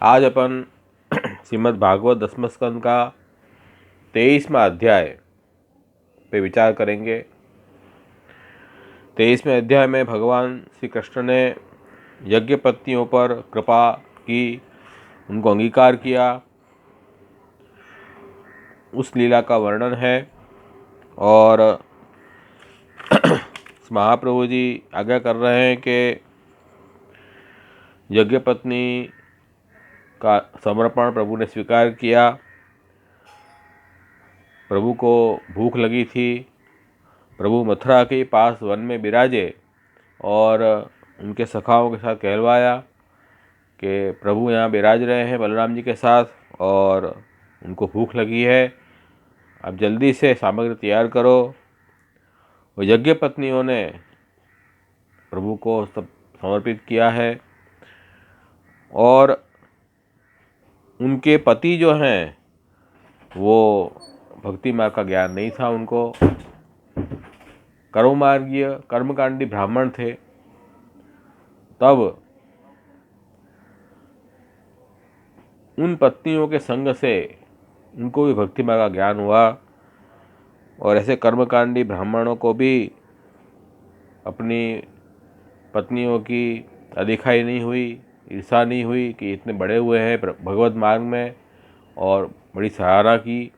आज अपन श्रीमद् भागवत दसम स्कंद का 23वां अध्याय पे विचार करेंगे। 23वें अध्याय में भगवान श्री कृष्ण ने यज्ञ पत्नियों पर कृपा की, उनको अंगीकार किया, उस लीला का वर्णन है। और महाप्रभु जी आज्ञा कर रहे हैं कि यज्ञ पत्नी का समर्पण प्रभु ने स्वीकार किया। प्रभु को भूख लगी थी, प्रभु मथुरा के पास वन में विराजे और उनके सखाओं के साथ कहलवाया कि प्रभु यहाँ विराज रहे हैं बलराम जी के साथ और उनको भूख लगी है, आप जल्दी से सामग्री तैयार करो। वो यज्ञ पत्नियों ने प्रभु को सब समर्पित किया है और उनके पति जो हैं वो भक्ति मार्ग का ज्ञान नहीं था, उनको कर्ममार्गीय कर्मकांडी ब्राह्मण थे। तब उन पत्नियों के संग से उनको भी भक्ति मार्ग का ज्ञान हुआ और ऐसे कर्मकांडी ब्राह्मणों को भी अपनी पत्नियों की अदिखाई नहीं हुई, ईर्षा नहीं हुई कि इतने बड़े हुए हैं भगवत मार्ग में, और बड़ी सराहना की।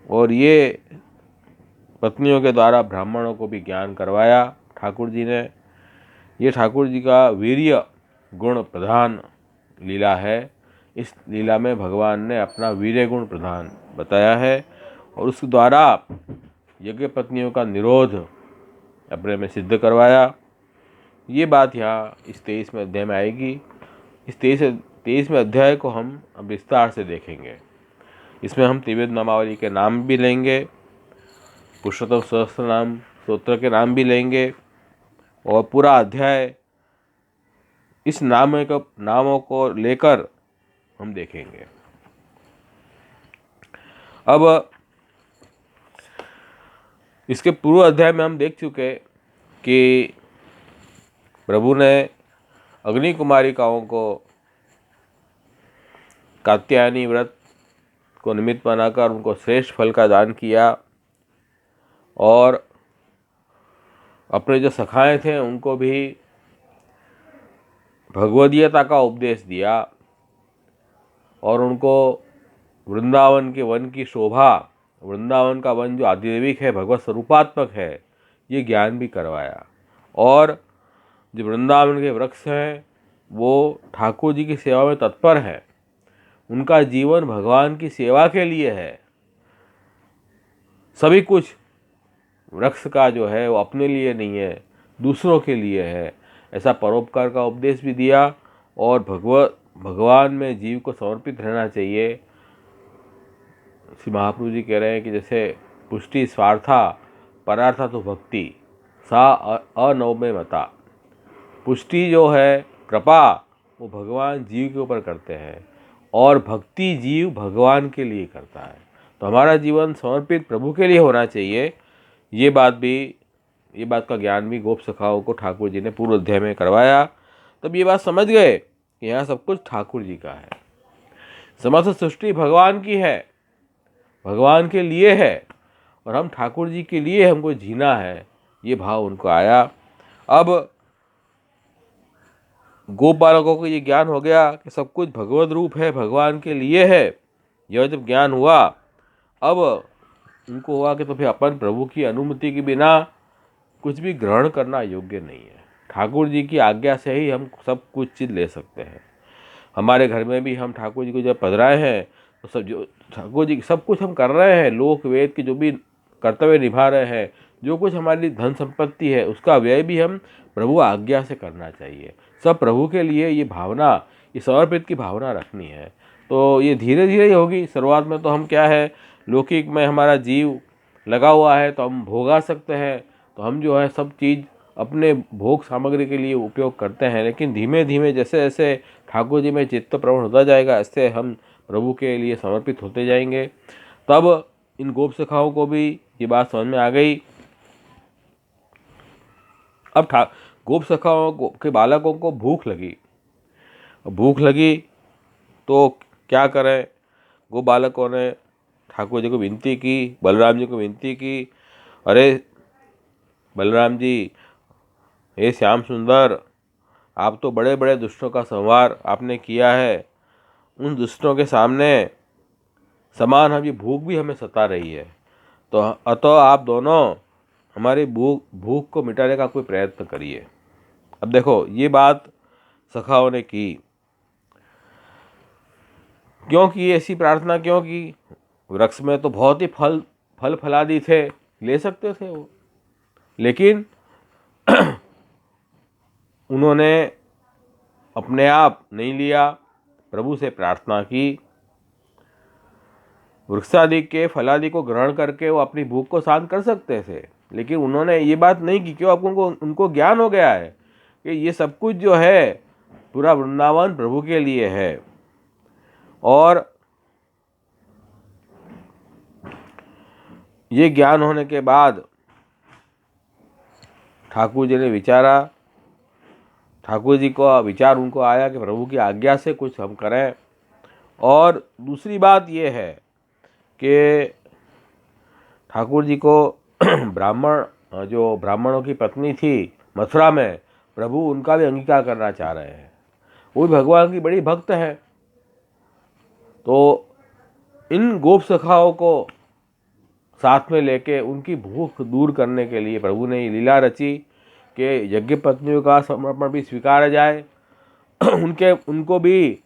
और ये पत्नियों के द्वारा ब्राह्मणों को भी ज्ञान करवाया ठाकुर जी ने। ये ठाकुर जी का वीर्य गुण प्रधान लीला है। इस लीला में भगवान ने अपना वीर्य गुण प्रधान बताया है और उसके द्वारा यज्ञ पत्नियों का निरोध अपने में सिद्ध करवाया। ये बात यहाँ इस 23वें अध्याय में आएगी। इस 23वें अध्याय को हम अब विस्तार से देखेंगे। इसमें हम त्रिवेद नामावली के नाम भी लेंगे, पुरुषोत्तम सहस्त्र नाम स्तोत्र के नाम भी लेंगे और पूरा अध्याय इस नामों को लेकर हम देखेंगे। अब इसके पूर्व अध्याय में हम देख चुके कि प्रभु ने अग्नि कुमारिकाओं को कात्यायनी व्रत को निमित्त बनाकर उनको श्रेष्ठ फल का दान किया और अपने जो सखाए थे उनको भी भगवदीयता का उपदेश दिया और उनको वृंदावन के वन की शोभा, वृंदावन का वन जो आदिदेविक है, भगवत स्वरूपात्मक है, ये ज्ञान भी करवाया। और जो वृंदावन के वृक्ष हैं वो ठाकुर जी की सेवा में तत्पर हैं, उनका जीवन भगवान की सेवा के लिए है। सभी कुछ वृक्ष का जो है वो अपने लिए नहीं है, दूसरों के लिए है, ऐसा परोपकार का उपदेश भी दिया। और भगवान में जीव को समर्पित रहना चाहिए। श्री महाप्रभु जी कह रहे हैं कि जैसे पुष्टि स्वार्था परार्था तो भक्ति सा अनौमे मता। पुष्टि जो है कृपा वो भगवान जीव के ऊपर करते हैं और भक्ति जीव भगवान के लिए करता है। तो हमारा जीवन समर्पित प्रभु के लिए होना चाहिए। ये बात का ज्ञान भी गोप सखाओं को ठाकुर जी ने पूर्व अध्याय में करवाया। तब ये बात समझ गए कि यहाँ सब कुछ ठाकुर जी का है, समस्त सृष्टि भगवान की है, भगवान के लिए है और हम ठाकुर जी के लिए हमको जीना है, ये भाव उनको आया। अब गोप बालकों को ये ज्ञान हो गया कि सब कुछ भगवत रूप है, भगवान के लिए है। यह जब ज्ञान हुआ अब उनको हुआ कि तो फिर अपन प्रभु की अनुमति के बिना कुछ भी ग्रहण करना योग्य नहीं है। ठाकुर जी की आज्ञा से ही हम सब कुछ चीज़ ले सकते हैं। हमारे घर में भी हम ठाकुर जी को जब पधराए हैं तो सब जो ठाकुर जी सब कुछ हम कर रहे हैं, लोक वेद के जो भी कर्तव्य निभा रहे हैं, जो कुछ हमारी धन संपत्ति है उसका व्यय भी हम प्रभु आज्ञा से करना चाहिए। सब प्रभु के लिए ये भावना, ये समर्पित की भावना रखनी है। तो ये धीरे धीरे ही होगी। शुरुआत में तो हम क्या है, लौकिक में हमारा जीव लगा हुआ है तो हम भोगा सकते हैं, तो हम जो है सब चीज़ अपने भोग सामग्री के लिए उपयोग करते हैं। लेकिन धीमे धीमे जैसे जैसे ठाकुर जी में चित्त प्रवण होता जाएगा, ऐसे हम प्रभु के लिए समर्पित होते जाएंगे। तब इन गोप सखाओं को भी ये बात समझ में आ गई। अब गोप सखाओं के बालकों को भूख लगी तो क्या करें? गो बालकों ने ठाकुर जी को विनती की, बलराम जी को विनती की, अरे बलराम जी, हे श्याम सुंदर, आप तो बड़े बड़े दुष्टों का संहार आपने किया है, उन दुष्टों के सामने समान हम, ये भूख भी हमें सता रही है, तो अतः आप दोनों हमारी भूख को मिटाने का कोई प्रयत्न करिए। अब देखो, ये बात सखाओं ने की। क्यों की ऐसी प्रार्थना? क्यों की? वृक्ष में तो बहुत ही फल फलादि थे, ले सकते थे वो, लेकिन उन्होंने अपने आप नहीं लिया, प्रभु से प्रार्थना की। वृक्षादि के फलादि को ग्रहण करके वो अपनी भूख को शांत कर सकते थे, लेकिन उन्होंने ये बात नहीं की। क्यों? अब उनको ज्ञान हो गया है कि ये सब कुछ जो है पूरा वृंदावन प्रभु के लिए है। और ये ज्ञान होने के बाद ठाकुर जी ने विचारा, ठाकुर जी को विचार उनको आया कि प्रभु की आज्ञा से कुछ हम करें। और दूसरी बात ये है कि ठाकुर जी को ब्राह्मणों की पत्नी थी मथुरा में, प्रभु उनका भी अंगीकार करना चाह रहे हैं। वो भी भगवान की बड़ी भक्त है। तो इन गोप सखाओं को साथ में लेके उनकी भूख दूर करने के लिए प्रभु ने लीला रची कि यज्ञ पत्नियों का समर्पण भी स्वीकारा जाए, उनको भी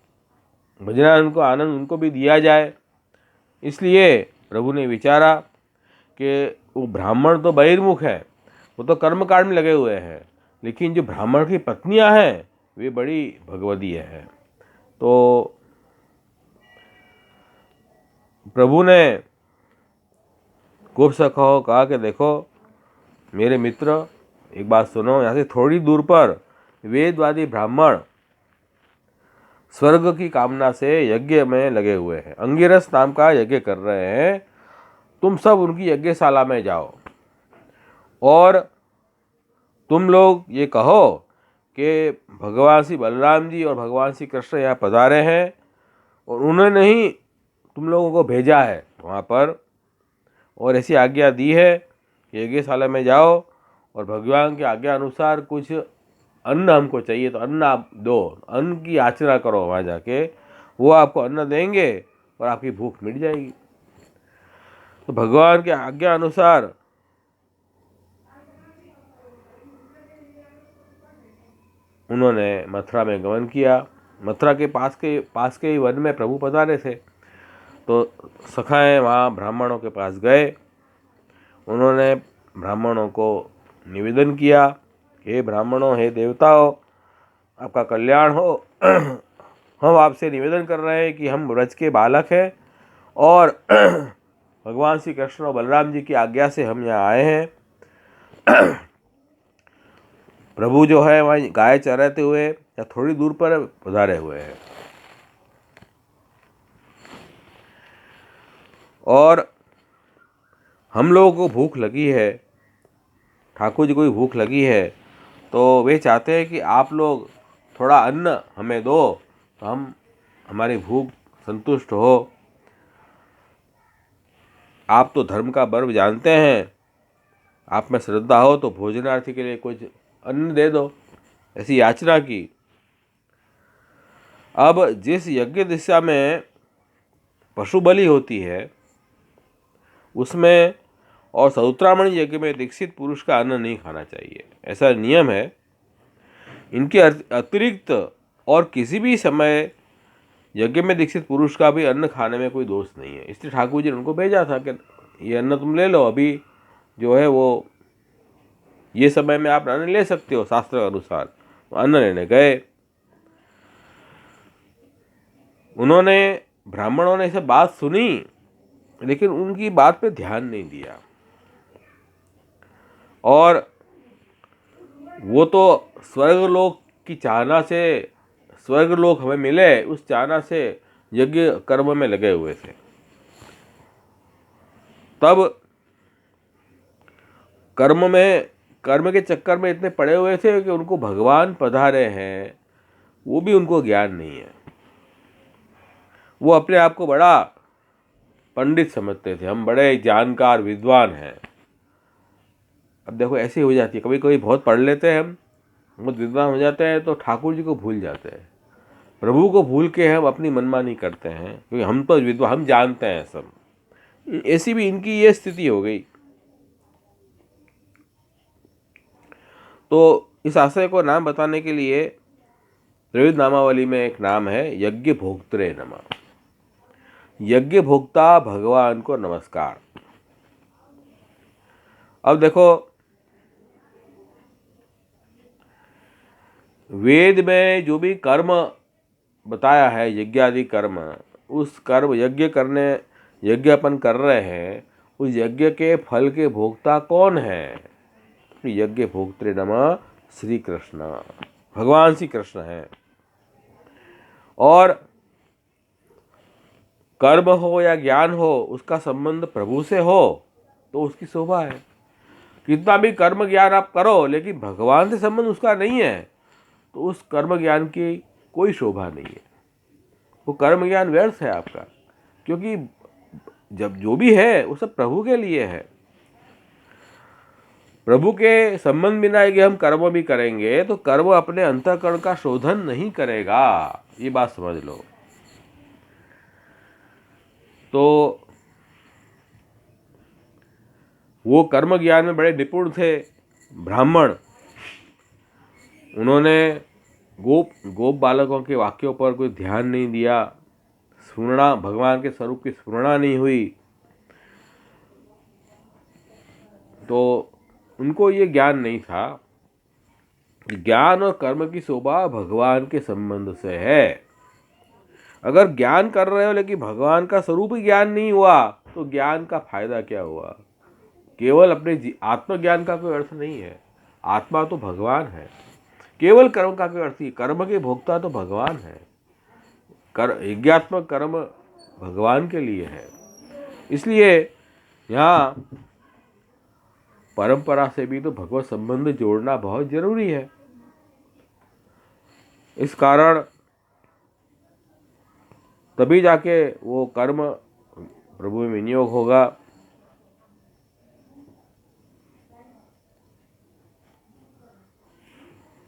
भजनानंद, उनको आनंद उनको भी दिया जाए। इसलिए प्रभु ने विचारा कि वो ब्राह्मण तो बहिर्मुख है, वो तो कर्मकांड में लगे हुए हैं, लेकिन जो ब्राह्मण की पत्नियां हैं वे बड़ी भगवदीय हैं। तो प्रभु ने गोप सखाओं कहा कि देखो मेरे मित्र, एक बात सुनो, यहाँ से थोड़ी दूर पर वेदवादी ब्राह्मण स्वर्ग की कामना से यज्ञ में लगे हुए हैं, अंगिरस नाम का यज्ञ कर रहे हैं। तुम सब उनकी यज्ञशाला में जाओ और तुम लोग ये कहो कि भगवान श्री बलराम जी और भगवान श्री कृष्ण यहाँ पधारे हैं और उन्होंने ही तुम लोगों को भेजा है वहाँ पर, और ऐसी आज्ञा दी है कि यज्ञशाला में जाओ और भगवान की आज्ञा अनुसार कुछ अन्न हमको चाहिए, तो अन्न आप दो, अन्न की याचना करो वहाँ जाके, वो आपको अन्न देंगे और आपकी भूख मिट जाएगी। तो भगवान की आज्ञा अनुसार उन्होंने मथुरा में गमन किया। मथुरा के पास के ही वन में प्रभु पधारे थे। तो सखाएं वहाँ ब्राह्मणों के पास गए। उन्होंने ब्राह्मणों को निवेदन किया, हे ब्राह्मणों, हे देवताओं, आपका कल्याण हो। हम आपसे निवेदन कर रहे हैं कि हम ब्रज के बालक हैं और भगवान श्री कृष्ण और बलराम जी की आज्ञा से हम यहाँ आए हैं। प्रभु जो है वहाँ गाय चराते हुए या थोड़ी दूर पर पधारे हुए हैं, और हम लोगों को भूख लगी है, ठाकुर जी को भी भूख लगी है, तो वे चाहते हैं कि आप लोग थोड़ा अन्न हमें दो, तो हम हमारी भूख संतुष्ट हो। आप तो धर्म का पर्व जानते हैं, आप में श्रद्धा हो तो भोजनार्थी के लिए कुछ अन्न दे दो, ऐसी याचना की। अब जिस यज्ञ दिशा में पशु बलि होती है उसमें और सौत्रामणि यज्ञ में दीक्षित पुरुष का अन्न नहीं खाना चाहिए, ऐसा नियम है। इनके अतिरिक्त और किसी भी समय यज्ञ में दीक्षित पुरुष का भी अन्न खाने में कोई दोष नहीं है। इसलिए ठाकुर जी ने उनको भेजा था कि ये अन्न तुम ले लो, अभी जो है वो ये समय में आप अन्न ले सकते हो शास्त्र के अनुसार। अन्न लेने गए। उन्होंने, ब्राह्मणों ने सब बात सुनी, लेकिन उनकी बात पे ध्यान नहीं दिया, और वो तो स्वर्गलोक की चाहना से, स्वर्गलोक हमें मिले उस चाहना से यज्ञ कर्म में लगे हुए थे। तब कर्म के चक्कर में इतने पड़े हुए थे कि उनको भगवान पधारे हैं वो भी उनको ज्ञान नहीं है। वो अपने आप को बड़ा पंडित समझते थे, हम बड़े जानकार विद्वान हैं। अब देखो ऐसी हो जाती है, कभी कभी बहुत पढ़ लेते हैं हम, बहुत विद्वान हो जाते हैं तो ठाकुर जी को भूल जाते हैं, प्रभु को भूल के हम अपनी मनमानी करते हैं, क्योंकि हम तो विद्वान, हम जानते हैं सब। ऐसी भी इनकी ये स्थिति हो गई। तो इस आशय को नाम बताने के लिए त्रिविध नामावली में एक नाम है यज्ञ भोक्त्रे नमः। यज्ञ भोक्ता भगवान को नमस्कार। अब देखो वेद में जो भी कर्म बताया है, यज्ञ आदि कर्म, उस कर्म यज्ञ अपन कर रहे हैं, उस यज्ञ के फल के भोक्ता कौन है? यज्ञ भोक्त्रे नमः श्री कृष्ण, भगवान श्री कृष्ण हैं। और कर्म हो या ज्ञान हो, उसका संबंध प्रभु से हो तो उसकी शोभा है। कितना भी कर्म ज्ञान आप करो लेकिन भगवान से संबंध उसका नहीं है तो उस कर्म ज्ञान की कोई शोभा नहीं है, वो कर्म ज्ञान व्यर्थ है आपका, क्योंकि जब जो भी है वो सब प्रभु के लिए है। प्रभु के संबंध बिना यदि हम कर्म भी करेंगे तो कर्म अपने अंतःकरण का शोधन नहीं करेगा, ये बात समझ लो। तो वो कर्म ज्ञान में बड़े निपुण थे ब्राह्मण, उन्होंने गोप बालकों के वाक्यों पर कोई ध्यान नहीं दिया, स्मरणा, भगवान के स्वरूप की स्मरणा नहीं हुई, तो उनको ये ज्ञान नहीं था। ज्ञान और कर्म की शोभा भगवान के संबंध से है। अगर ज्ञान कर रहे हो लेकिन भगवान का स्वरूप ही ज्ञान नहीं हुआ तो ज्ञान का फायदा क्या हुआ? केवल अपने आत्मज्ञान का कोई अर्थ नहीं है, आत्मा तो भगवान है। केवल कर्म का कोई अर्थ नहीं, कर्म के भोक्ता तो भगवान है, यज्ञात्मक कर्म भगवान के लिए है। इसलिए यहाँ परंपरा से भी तो भगवत संबंध जोड़ना बहुत जरूरी है। इस कारण तभी जाके वो कर्म प्रभु में विनियोग होगा।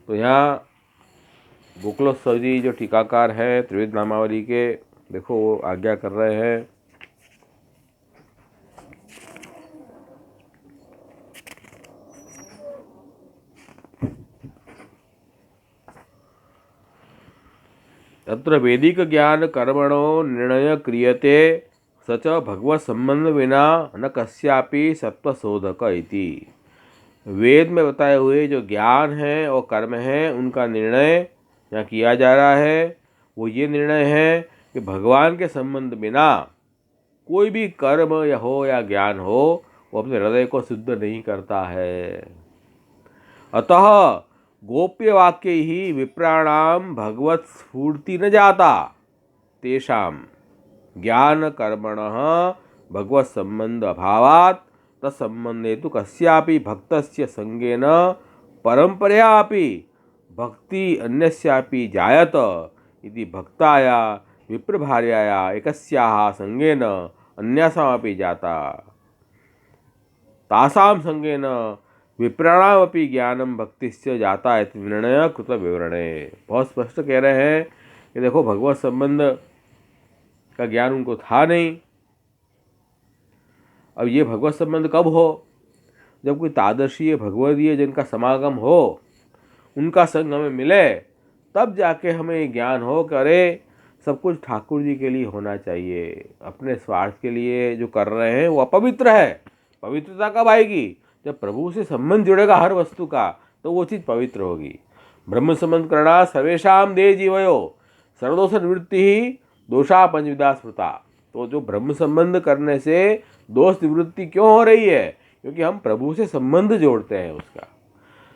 तो यहाँ गोकुलोत्सव जी जो टीकाकार है त्रिविध नामावली के, देखो वो आज्ञा कर रहे हैं। तत्र वैदिक ज्ञान कर्मणो निर्णय क्रियते सच भगवत संबंध विना न कस्यापि सत्वशोधक इति। वेद में बताए हुए जो ज्ञान है और कर्म है उनका निर्णय यहाँ किया जा रहा है। वो ये निर्णय है कि भगवान के संबंध बिना कोई भी कर्म या ज्ञान हो वो अपने हृदय को शुद्ध नहीं करता है। अतः गोप्य वाक्य ही विप्राणाम भगवत स्फूर्ति न जाता तेषाम ज्ञान कर्मणः भगवत संबंध अभावात् तत्संबंधे तो कस्यापि भक्तस्य संगेन परंपरयापि भक्ति अन्यस्यापि जायत इति भक्ताया विप्रभार्याया एकस्याः संगेन अन्यासामपि जाता तासाम संगेन विप्राणामपि ज्ञानम भक्तिस्य जाता इति निर्णय कृत विवरणे। बहुत स्पष्ट कह रहे हैं कि देखो भगवत संबंध का ज्ञान उनको था नहीं। अब ये भगवत संबंध कब हो? जब कोई तादर्शीय भगवदीय जिनका समागम हो, उनका संग हमें मिले, तब जाके हमें ज्ञान हो करे सब कुछ ठाकुर जी के लिए होना चाहिए। अपने स्वार्थ के लिए जो कर रहे हैं वो अपवित्र है। पवित्रता कब आएगी? जब प्रभु से संबंध जुड़ेगा हर वस्तु का, तो वो चीज़ पवित्र होगी। ब्रह्म संबंध करना सर्वेशाम देह जीवयो सर्वदोष निवृत्ति ही दोषा पंचविदा स्मृता। तो जो ब्रह्म संबंध करने से दोष निवृत्ति क्यों हो रही है? क्योंकि हम प्रभु से संबंध जोड़ते हैं उसका।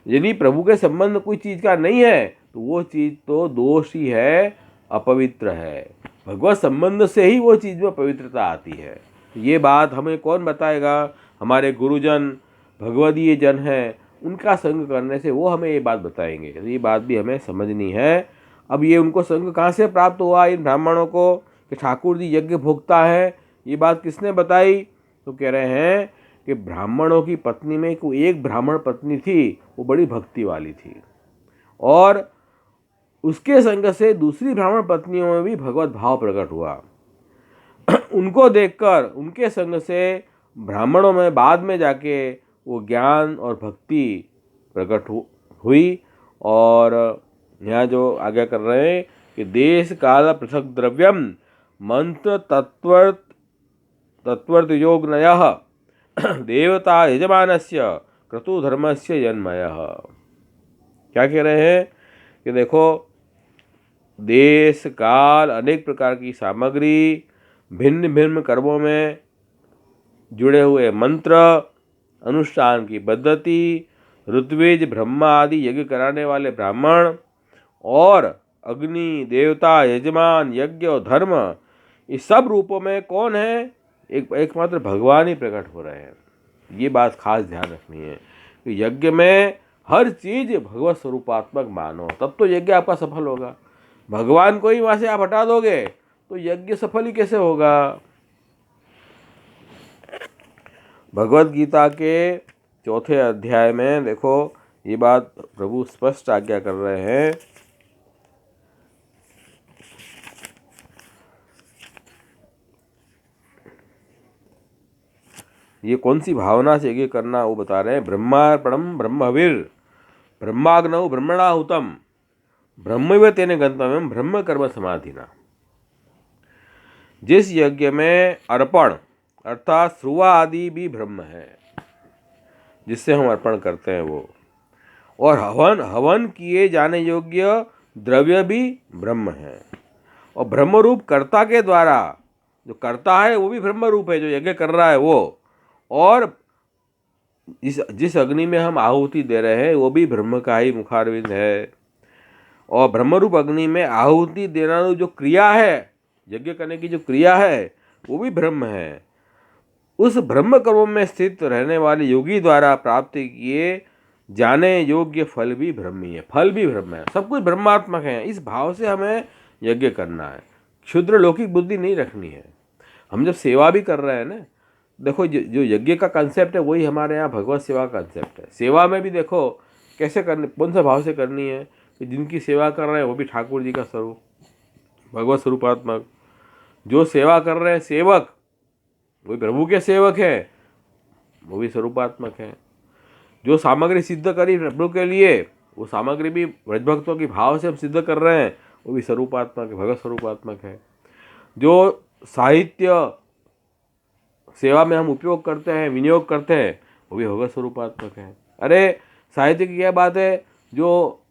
यदि प्रभु के संबंध कोई चीज़ का नहीं है तो वो चीज़ तो दोष ही है, अपवित्र है। भगवत संबंध से ही वो चीज़ में पवित्रता आती है। ये बात हमें कौन बताएगा? हमारे गुरुजन भगवदीय जन हैं, उनका संग करने से वो हमें ये बात बताएंगे। तो ये बात भी हमें समझनी है। अब ये उनको संग कहाँ से प्राप्त हुआ इन ब्राह्मणों को? कि ठाकुर जी यज्ञ भोक्ता है, ये बात किसने बताई? तो कह रहे हैं कि ब्राह्मणों की पत्नी में कोई एक ब्राह्मण पत्नी थी, वो बड़ी भक्ति वाली थी, और उसके संग से दूसरी ब्राह्मण पत्नियों में भी भगवत भाव प्रकट हुआ। उनको देखकर उनके संग से ब्राह्मणों में बाद में जाके वो ज्ञान और भक्ति प्रकट हुई। और यहाँ जो आज्ञा कर रहे हैं कि देश काल पृथक द्रव्यम मंत्र तत्वर्थ योग नयः देवता यजमानस्य क्रतु धर्मस्य जन्मयः। क्या कह रहे हैं कि देखो, देश काल अनेक प्रकार की सामग्री, भिन्न भिन्न कर्मों में जुड़े हुए मंत्र, अनुष्ठान की पद्धति, ऋत्विज ब्रह्मा आदि यज्ञ कराने वाले ब्राह्मण, और अग्नि देवता यजमान यज्ञ और धर्म, इस सब रूपों में कौन है? एकमात्र भगवान ही प्रकट हो रहे हैं। ये बात खास ध्यान रखनी है कि यज्ञ में हर चीज भगवत स्वरूपात्मक मानो, तब तो यज्ञ आपका सफल होगा। भगवान को ही वहां से आप हटा दोगे तो यज्ञ सफल ही कैसे होगा? भगवत गीता के 4थे अध्याय में देखो, ये बात प्रभु स्पष्ट आज्ञा कर रहे हैं। ये कौन सी भावना से यज्ञ करना वो बता रहे हैं। ब्रह्मार्पणम ब्रह्मवीर ब्रह्माग्नौ ब्रह्मणाहुतम ब्रह्मैव तेन गंतव्यम ब्रह्म कर्म समाधिना। जिस यज्ञ में अर्पण अर्थात श्रुवा आदि भी ब्रह्म है, जिससे हम अर्पण करते हैं वो, और हवन किए जाने योग्य द्रव्य भी ब्रह्म है, और ब्रह्म रूप कर्ता के द्वारा जो करता है वो भी ब्रह्म रूप है, जो यज्ञ कर रहा है वो, और जिस अग्नि में हम आहुति दे रहे हैं वो भी ब्रह्म का ही मुखारविंद है, और ब्रह्मरूप अग्नि में आहुति देना जो क्रिया है, यज्ञ करने की जो क्रिया है वो भी ब्रह्म है। उस ब्रह्म कर्म में स्थित रहने वाले योगी द्वारा प्राप्त किए जाने योग्य फल भी ब्रह्म ही है, फल भी ब्रह्म है, सब कुछ ब्रह्मात्मक है। इस भाव से हमें यज्ञ करना है, क्षुद्र लौकिक बुद्धि नहीं रखनी है। हम जब सेवा भी कर रहे हैं ना, देखो जो यज्ञ का कंसेप्ट है वही हमारे यहाँ भगवत सेवा का कंसेप्ट है। सेवा में भी देखो कैसे करनी, कौन सा भाव से करनी है कि जिनकी सेवा कर रहे हैं वो भी ठाकुर जी का स्वरूप, भगवत स्वरूपात्मक। जो सेवा कर रहे हैं सेवक, वो प्रभु के सेवक है, वो भी स्वरूपात्मक है। जो सामग्री सिद्ध करी प्रभु के लिए, वो सामग्री भी व्रजभक्तों की भाव से हम सिद्ध कर रहे हैं, वो भी स्वरूपात्मक है, भगवत स्वरूपात्मक है। जो साहित्य सेवा में हम उपयोग करते हैं, विनियोग करते हैं, वो भी भगवत स्वरूपात्मक है। अरे साहित्य की क्या बात है, जो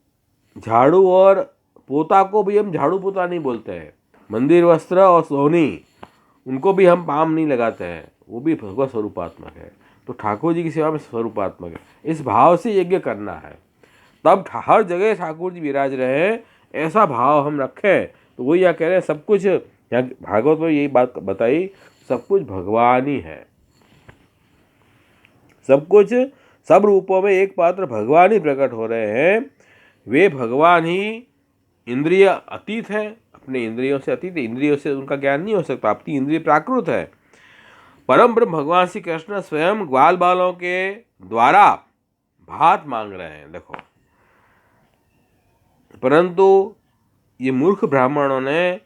झाड़ू और पोता को भी हम झाड़ू पोता नहीं बोलते हैं, मंदिर वस्त्र और सोनी उनको भी हम पाम नहीं लगाते हैं, वो भी भगवत स्वरूपात्मक है। तो ठाकुर जी की सेवा में स्वरूपात्मक है। इस भाव से यज्ञ करना है, तब हर जगह ठाकुर जी विराज रहे, ऐसा भाव हम रखें। तो वही क्या कह रहे हैं, सब कुछ यहाँ भागवत में यही बात बताई, सब कुछ भगवान ही है, सब कुछ सब रूपों में एक पात्र भगवान ही प्रकट हो रहे हैं। वे भगवान ही इंद्रिय अतीत हैं, अपने इंद्रियों से अतीत, इंद्रियों से उनका ज्ञान नहीं हो सकता, अपनी इंद्रिय प्राकृत है। परम ब्रह्म भगवान श्री कृष्ण स्वयं ग्वाल बालों के द्वारा भात मांग रहे हैं, देखो। परंतु ये मूर्ख ब्राह्मणों ने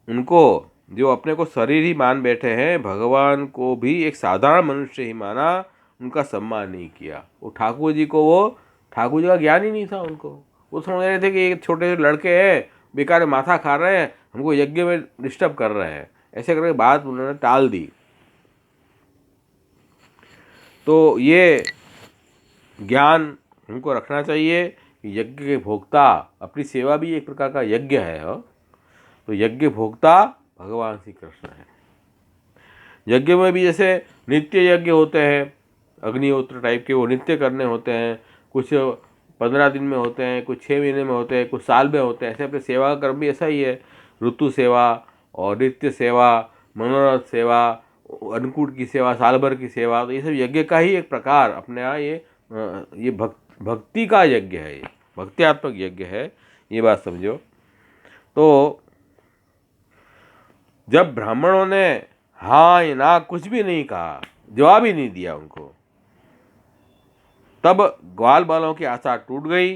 उनको, जो अपने को शरीर ही मान बैठे हैं, भगवान को भी एक साधारण मनुष्य ही माना, उनका सम्मान नहीं किया। वो ठाकुर जी का ज्ञान ही नहीं था उनको। वो समझ रहे थे कि एक छोटे से लड़के हैं, बेकार माथा खा रहे हैं, हमको यज्ञ में डिस्टर्ब कर रहे हैं, ऐसे करके बात उन्होंने टाल दी। तो ये ज्ञान हमको रखना चाहिए कि यज्ञ के भोक्ता, अपनी सेवा भी एक प्रकार का यज्ञ है। तो यज्ञ भोक्ता भगवान श्री कृष्ण है। यज्ञ में भी जैसे नित्य यज्ञ होते हैं, अग्निहोत्र टाइप के, वो नित्य करने होते हैं, कुछ 15 दिन में होते हैं, कुछ 6 महीने में होते हैं, कुछ साल में होते हैं। ऐसे अपने सेवा का कर्म भी ऐसा ही है, ऋतु सेवा और नित्य सेवा, मनोरथ सेवा, अन्नकूट की सेवा, साल भर की सेवा। तो ये सब यज्ञ का ही एक प्रकार अपने यहाँ ये भक्ति का यज्ञ है, ये भक्त्यात्मक यज्ञ है, ये बात समझो। तो जब ब्राह्मणों ने हाँ या ना कुछ भी नहीं कहा, जवाब ही नहीं दिया उनको, तब ग्वाल बालों की आशा टूट गई।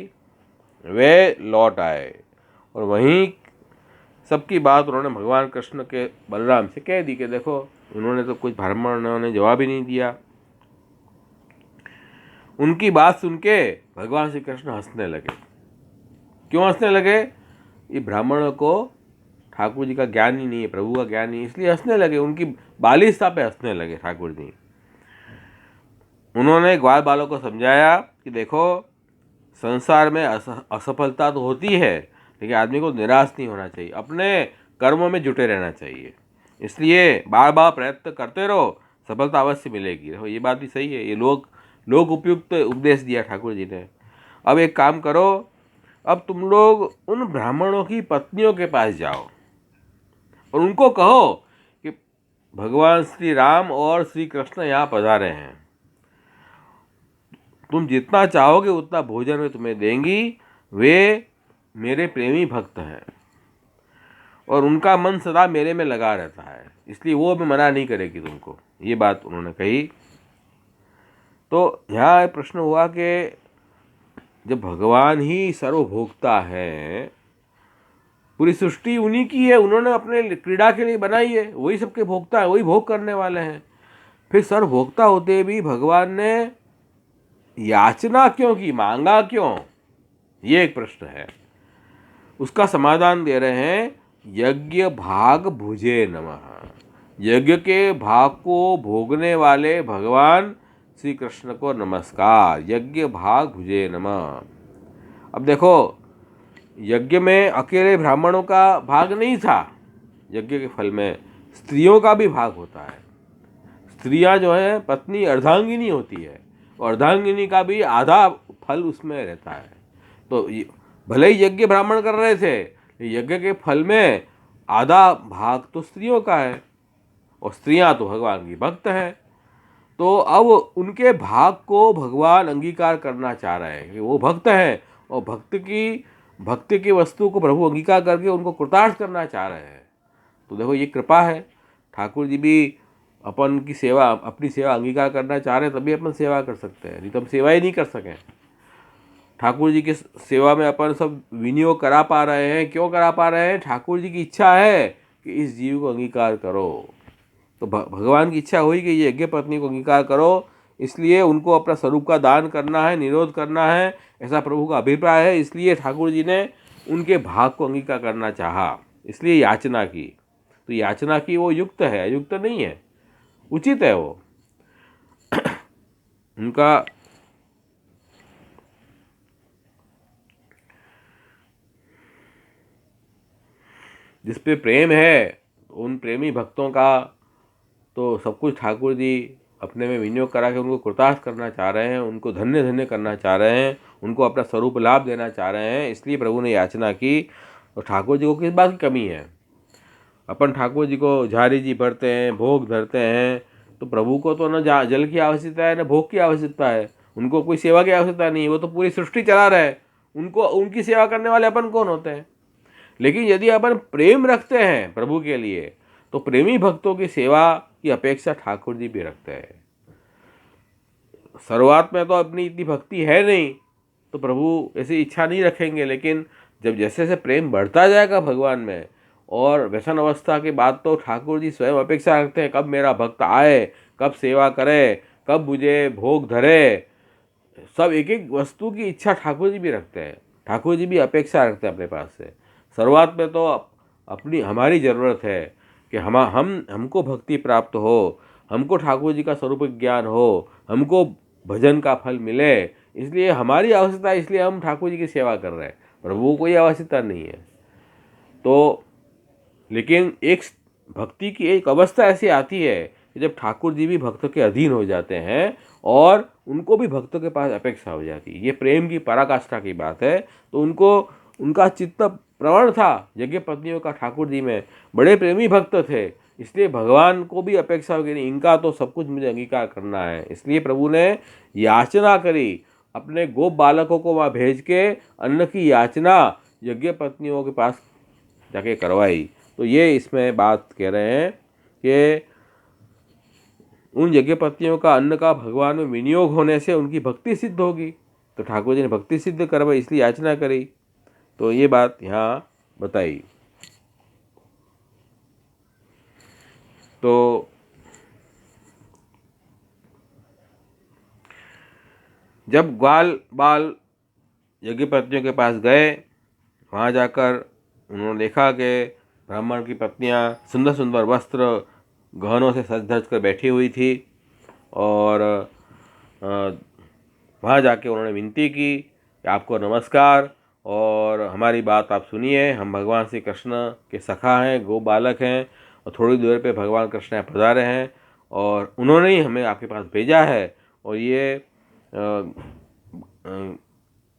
वे लौट आए और वहीं सबकी बात उन्होंने भगवान कृष्ण के बलराम से कह दी कि देखो, उन्होंने तो कुछ ब्राह्मणों ने जवाब ही नहीं दिया। उनकी बात सुन के भगवान श्री कृष्ण हंसने लगे। क्यों हंसने लगे? ये ब्राह्मणों को ठाकुर जी का ज्ञान ही नहीं है, प्रभु का ज्ञान नहीं, इसलिए हंसने लगे। उनकी बालिशता पे हंसने लगे ठाकुर जी। उन्होंने ग्वाल बालों को समझाया कि देखो, संसार में असफलता तो होती है, लेकिन आदमी को निराश नहीं होना चाहिए, अपने कर्मों में जुटे रहना चाहिए। इसलिए बार बार प्रयत्न करते रहो, सफलता अवश्य मिलेगी। देखो, ये बात भी सही है। ये लोग उपयुक्त उपदेश दिया ठाकुर जी ने। अब एक काम करो, अब तुम लोग उन ब्राह्मणों की पत्नियों के पास जाओ और उनको कहो कि भगवान श्री राम और श्री कृष्ण यहाँ पधारे हैं, तुम जितना चाहोगे उतना भोजन वे तुम्हें देंगी। वे मेरे प्रेमी भक्त हैं और उनका मन सदा मेरे में लगा रहता है, इसलिए वो भी मना नहीं करेगी तुमको। ये बात उन्होंने कही। तो यहाँ प्रश्न हुआ कि जब भगवान ही सर्वभोक्ता है, पूरी सृष्टि उन्हीं की है, उन्होंने अपने क्रीड़ा के लिए बनाई है, वही सबके भोक्ता है, वही भोग करने वाले हैं, फिर सर्वभोक्ता होते भी भगवान ने याचना क्यों की, मांगा क्यों? ये एक प्रश्न है। उसका समाधान दे रहे हैं, यज्ञ भाग भुजे नमः। यज्ञ के भाग को भोगने वाले भगवान श्री कृष्ण को नमस्कार। यज्ञ भाग भुजे नमः। अब देखो, यज्ञ में अकेले ब्राह्मणों का भाग नहीं था, यज्ञ के फल में स्त्रियों का भी भाग होता है। स्त्रियां जो है, पत्नी अर्धांगिनी होती है, और अर्धांगिनी का भी आधा फल उसमें रहता है। तो भले ही यज्ञ ब्राह्मण कर रहे थे, यज्ञ के फल में आधा भाग तो स्त्रियों का है, और स्त्रियां तो भगवान की भक्त हैं। तो अब उनके भाग को भगवान अंगीकार करना चाह रहे हैं कि वो भक्त हैं, और भक्ति की वस्तु को प्रभु अंगीकार करके उनको कृतार्थ करना चाह रहे हैं। तो देखो, ये कृपा है। ठाकुर जी भी अपनी सेवा अंगीकार करना चाह रहे हैं, तभी अपन सेवा कर सकते हैं, नहीं तो हम सेवा ही नहीं कर सकें। ठाकुर जी की सेवा में अपन सब विनियोग करा पा रहे हैं। क्यों करा पा रहे हैं? ठाकुर जी की इच्छा है कि इस जीव को अंगीकार करो। तो भगवान की इच्छा हुई कि ये यज्ञ पत्नी को अंगीकार करो, इसलिए उनको अपना स्वरूप का दान करना है, निरोध करना है, ऐसा प्रभु का अभिप्राय है। इसलिए ठाकुर जी ने उनके भाग को अंगीकार करना चाहा, इसलिए याचना की। तो याचना की वो युक्त है, अयुक्त नहीं है, उचित है वो। उनका जिस पे प्रेम है, उन प्रेमी भक्तों का तो सब कुछ ठाकुर जी अपने में विनियोग करा के उनको कृतार्थ करना चाह रहे हैं, उनको धन्य धन्य करना चाह रहे हैं, उनको अपना स्वरूप लाभ देना चाह रहे हैं। इसलिए प्रभु ने याचना की। और ठाकुर जी को किस बात की कमी है? अपन ठाकुर जी को झारी जी भरते हैं, भोग धरते हैं, तो प्रभु को तो न जल की आवश्यकता है, न भोग की आवश्यकता है, उनको कोई सेवा की आवश्यकता नहीं है, वो तो पूरी सृष्टि चला रहे हैं। उनको उनकी सेवा करने वाले अपन कौन होते हैं? लेकिन यदि अपन प्रेम रखते हैं प्रभु के लिए, तो प्रेमी भक्तों की सेवा की अपेक्षा ठाकुर जी भी रखते हैं। शुरुआत में तो अपनी इतनी भक्ति है नहीं, तो प्रभु ऐसी इच्छा नहीं रखेंगे, लेकिन जब जैसे जैसे प्रेम बढ़ता जाएगा भगवान में, और व्यसन अवस्था के बाद तो ठाकुर जी स्वयं अपेक्षा रखते हैं, कब मेरा भक्त आए, कब सेवा करे, कब मुझे भोग धरे। सब एक एक वस्तु की इच्छा ठाकुर जी भी रखते हैं, ठाकुर जी भी अपेक्षा रखते हैं अपने पास से। शुरुआत में तो अपनी हमारी ज़रूरत है कि हमको भक्ति प्राप्त हो, हमको ठाकुर जी का स्वरूप ज्ञान हो, हमको भजन का फल मिले, इसलिए हमारी आवश्यकता है, इसलिए हम ठाकुर जी की सेवा कर रहे हैं। प्रभु को कोई आवश्यकता नहीं है। तो लेकिन एक भक्ति की एक अवस्था ऐसी आती है कि जब ठाकुर जी भी भक्तों के अधीन हो जाते हैं और उनको भी भक्तों के पास अपेक्षा हो जाती है। ये प्रेम की पराकाष्ठा की बात है। तो उनका चित्त प्रवण था यज्ञ पत्नियों का ठाकुर जी में, बड़े प्रेमी भक्त थे, इसलिए भगवान को भी अपेक्षा होगी, नहीं इनका तो सब कुछ मुझे अंगीकार करना है। इसलिए प्रभु ने याचना करी, अपने गोप बालकों को वहाँ भेज के अन्न की याचना यज्ञ पत्नियों के पास जाके करवाई। तो ये इसमें बात कह रहे हैं कि उन यज्ञपत्नियों का अन्न का भगवान में विनियोग होने से उनकी भक्ति सिद्ध होगी। तो ठाकुर जी ने भक्ति सिद्ध करवाई, इसलिए याचना करी। तो ये बात यहाँ बताई। तो जब ग्वाल बाल यज्ञपत्नियों के पास गए, वहाँ जाकर उन्होंने देखा कि ब्राह्मण की पत्नियाँ सुंदर सुंदर वस्त्र गहनों से सज धज कर बैठी हुई थी। और वहाँ जाके उन्होंने विनती की कि आपको नमस्कार, और हमारी बात आप सुनिए। हम भगवान श्री कृष्ण के सखा हैं, गो बालक हैं, और थोड़ी देर पे भगवान कृष्ण यहाँ पधारे हैं और उन्होंने ही हमें आपके पास भेजा है। और ये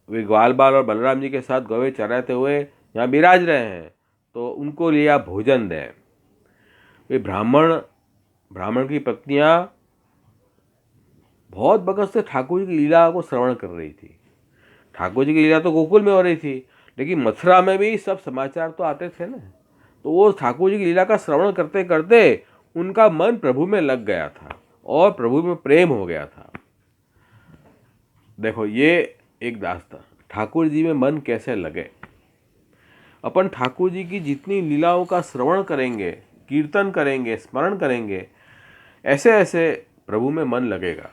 वे ग्वाल बाल और बलराम जी के साथ गौवे चराते हुए यहाँ विराज रहे हैं, तो उनको लिए आप भोजन दें। वे ब्राह्मण की पत्नियाँ बहुत बखत से ठाकुर जी की लीला को श्रवण कर रही थी। ठाकुर जी की लीला तो गोकुल में हो रही थी, लेकिन मथुरा में भी सब समाचार तो आते थे ना। तो वो ठाकुर जी की लीला का श्रवण करते करते उनका मन प्रभु में लग गया था और प्रभु में प्रेम हो गया था। देखो, ये एक दास्तान, ठाकुर जी में मन कैसे लगे। अपन ठाकुर जी की जितनी लीलाओं का श्रवण करेंगे, कीर्तन करेंगे, स्मरण करेंगे, ऐसे ऐसे प्रभु में मन लगेगा,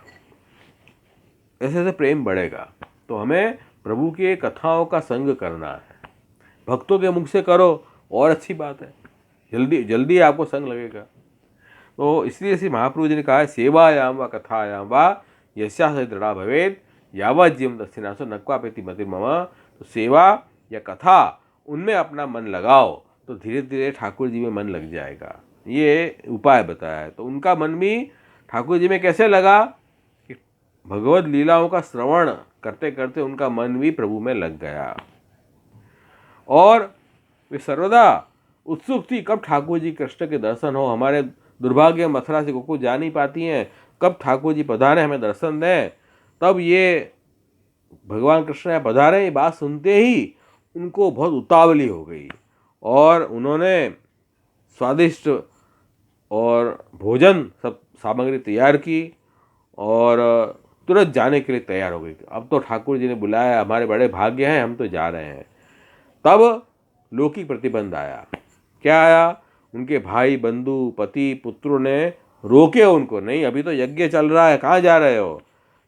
ऐसे ऐसे प्रेम बढ़ेगा। तो हमें प्रभु की कथाओं का संग करना है। भक्तों के मुख से करो और अच्छी बात है, जल्दी जल्दी आपको संग लगेगा। तो इसलिए श्री महाप्रभु जी ने कहा है, सेवायाम व कथायाम व यस्या से दृढ़ा भवेद यावत जीवम दस्तिनासो नक्वापेति मतिर मम। तो सेवा या कथा, उनमें अपना मन लगाओ तो धीरे धीरे ठाकुर जी में मन लग जाएगा। ये उपाय बताया है। तो उनका मन भी ठाकुर जी में कैसे लगा कि भगवत लीलाओं का श्रवण करते करते उनका मन भी प्रभु में लग गया। और वे सर्वदा उत्सुक थी कब ठाकुर जी कृष्ण के दर्शन हो। हमारे दुर्भाग्य मथुरा से गोकुल जा नहीं पाती हैं, कब ठाकुर जी पधारे हमें दर्शन दें। तब ये भगवान कृष्ण यहाँ पधारे, ये बात सुनते ही उनको बहुत उतावली हो गई और उन्होंने स्वादिष्ट और भोजन सब सामग्री तैयार की और तुरंत जाने के लिए तैयार हो गई। अब तो ठाकुर जी ने बुलाया, हमारे बड़े भाग्य हैं, हम तो जा रहे हैं। तब लौकिक प्रतिबंध आया। क्या आया? उनके भाई, बंधु, पति, पुत्रों ने रोके उनको, नहीं अभी तो यज्ञ चल रहा है, कहाँ जा रहे हो।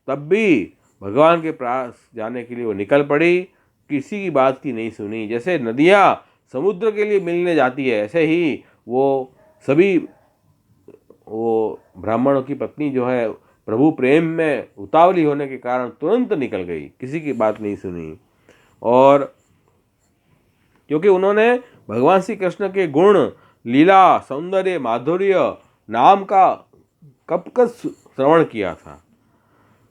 तब भी भगवान के पास जाने के लिए वो निकल पड़ी, किसी की बात की नहीं सुनी। जैसे नदियाँ समुद्र के लिए मिलने जाती है, ऐसे ही वो सभी वो ब्राह्मणों की पत्नी जो है प्रभु प्रेम में उतावली होने के कारण तुरंत निकल गई, किसी की बात नहीं सुनी। और क्योंकि उन्होंने भगवान श्री कृष्ण के गुण, लीला, सौंदर्य, माधुर्य, नाम का कब कब श्रवण किया था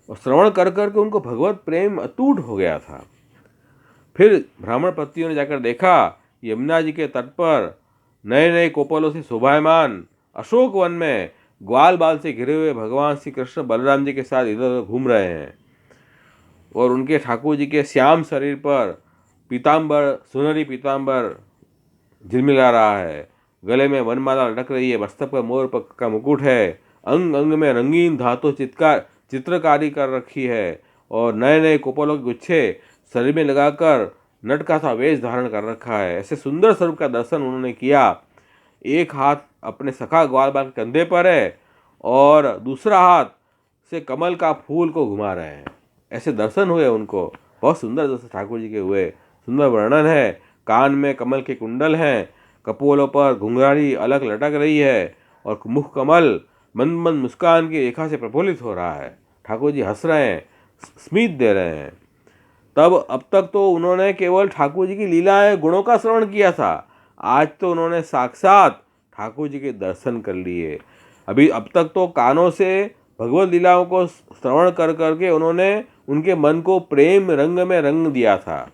और श्रवण कर कर के उनको भगवत प्रेम अटूट हो गया था। फिर ब्राह्मण पत्नियों ने जाकर देखा यमुना जी के तट पर नए नए कोपलों से शोभायमान अशोक वन में ग्वाल बाल से घिरे हुए भगवान श्री कृष्ण बलराम जी के साथ इधर उधर घूम रहे हैं और उनके ठाकुर जी के श्याम शरीर पर पीताम्बर, सुनहरी पीताम्बर झिलमिला रहा है, गले में वनमाला लटक रही है, मस्तक पर मोर का मुकुट है, अंग अंग में रंगीन धातु चित्रकारी कर रखी है और नए नए कोपलों के गुच्छे शरीर में लगाकर नट का सा वेश धारण कर रखा है। ऐसे सुंदर स्वरूप का दर्शन उन्होंने किया। एक हाथ अपने सखा ग्वाल बाल के कंधे पर है और दूसरा हाथ से कमल का फूल को घुमा रहे हैं। ऐसे दर्शन हुए उनको, बहुत सुंदर दर्शन ठाकुर जी के हुए। सुंदर वर्णन है, कान में कमल के कुंडल हैं, कपोलों पर घुंघराली अलग लटक रही है और मुख कमल मंद मंद मुस्कान की रेखा से प्रफुल्लित हो रहा है। ठाकुर जी हंस रहे हैं, स्मित दे रहे हैं। तब अब तक तो उन्होंने केवल ठाकुर जी की लीलाएं, गुणों का श्रवण किया था, आज तो उन्होंने साक्षात ठाकुर जी के दर्शन कर लिए। अब तक तो कानों से भगवत लीलाओं को श्रवण कर करके उन्होंने उनके मन को प्रेम रंग में रंग दिया था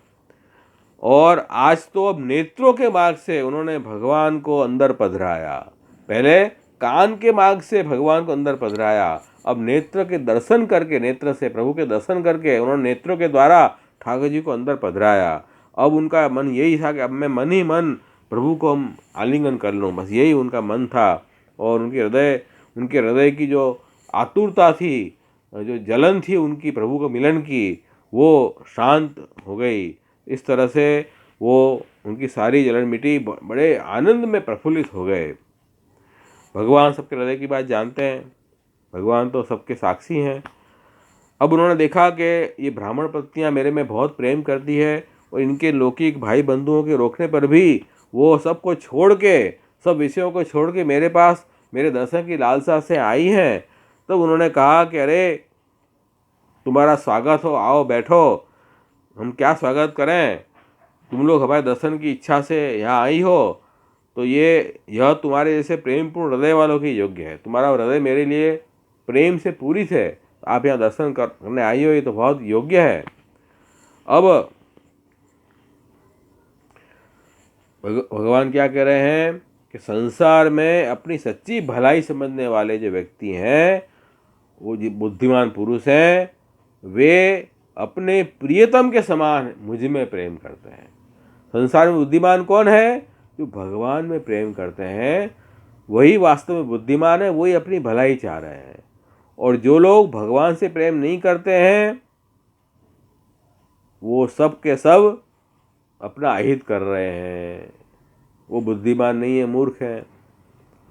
और आज तो अब नेत्रों के मार्ग से उन्होंने भगवान को अंदर पधराया। पहले कान के मार्ग से भगवान को अंदर पधराया, अब नेत्र के दर्शन करके, नेत्र से प्रभु के दर्शन करके उन्होंने नेत्रों के द्वारा ठाकुर जी को अंदर पधराया। अब उनका मन यही था कि अब मैं मन ही मन प्रभु को हम आलिंगन कर लूँ, बस यही उनका मन था। और उनके हृदय की जो आतुरता थी, जो जलन थी उनकी प्रभु को मिलन की, वो शांत हो गई। इस तरह से वो उनकी सारी जलन मिटी, बड़े आनंद में प्रफुल्लित हो गए। भगवान सबके हृदय की बात जानते हैं, भगवान तो सबके साक्षी हैं। अब उन्होंने देखा कि ये ब्राह्मण पत्नियां मेरे में बहुत प्रेम करती है, और इनके लौकिक भाई बंधुओं के रोकने पर भी वो सबको छोड़ के, सब विषयों को छोड़ के मेरे पास मेरे दर्शन की लालसा से आई हैं। तब उन्होंने कहा कि अरे तुम्हारा स्वागत हो, आओ बैठो, हम क्या स्वागत करें, तुम लोग हमारे दर्शन की इच्छा से यहाँ आई हो, तो यह तुम्हारे जैसे प्रेमपूर्ण हृदय वालों के योग्य है। तुम्हारा हृदय मेरे लिए प्रेम से पूरित है, आप यहाँ दर्शन करने आई हो, ये तो बहुत योग्य है। अब भगवान क्या कह रहे हैं कि संसार में अपनी सच्ची भलाई समझने वाले जो व्यक्ति हैं, वो जो बुद्धिमान पुरुष हैं, वे अपने प्रियतम के समान मुझ में प्रेम करते हैं। संसार में बुद्धिमान कौन है? जो भगवान में प्रेम करते हैं, वही वास्तव में बुद्धिमान है, वही अपनी भलाई चाह रहे हैं। और जो लोग भगवान से प्रेम नहीं करते हैं, वो सब के सब अपना अहित कर रहे हैं, वो बुद्धिमान नहीं है, मूर्ख है,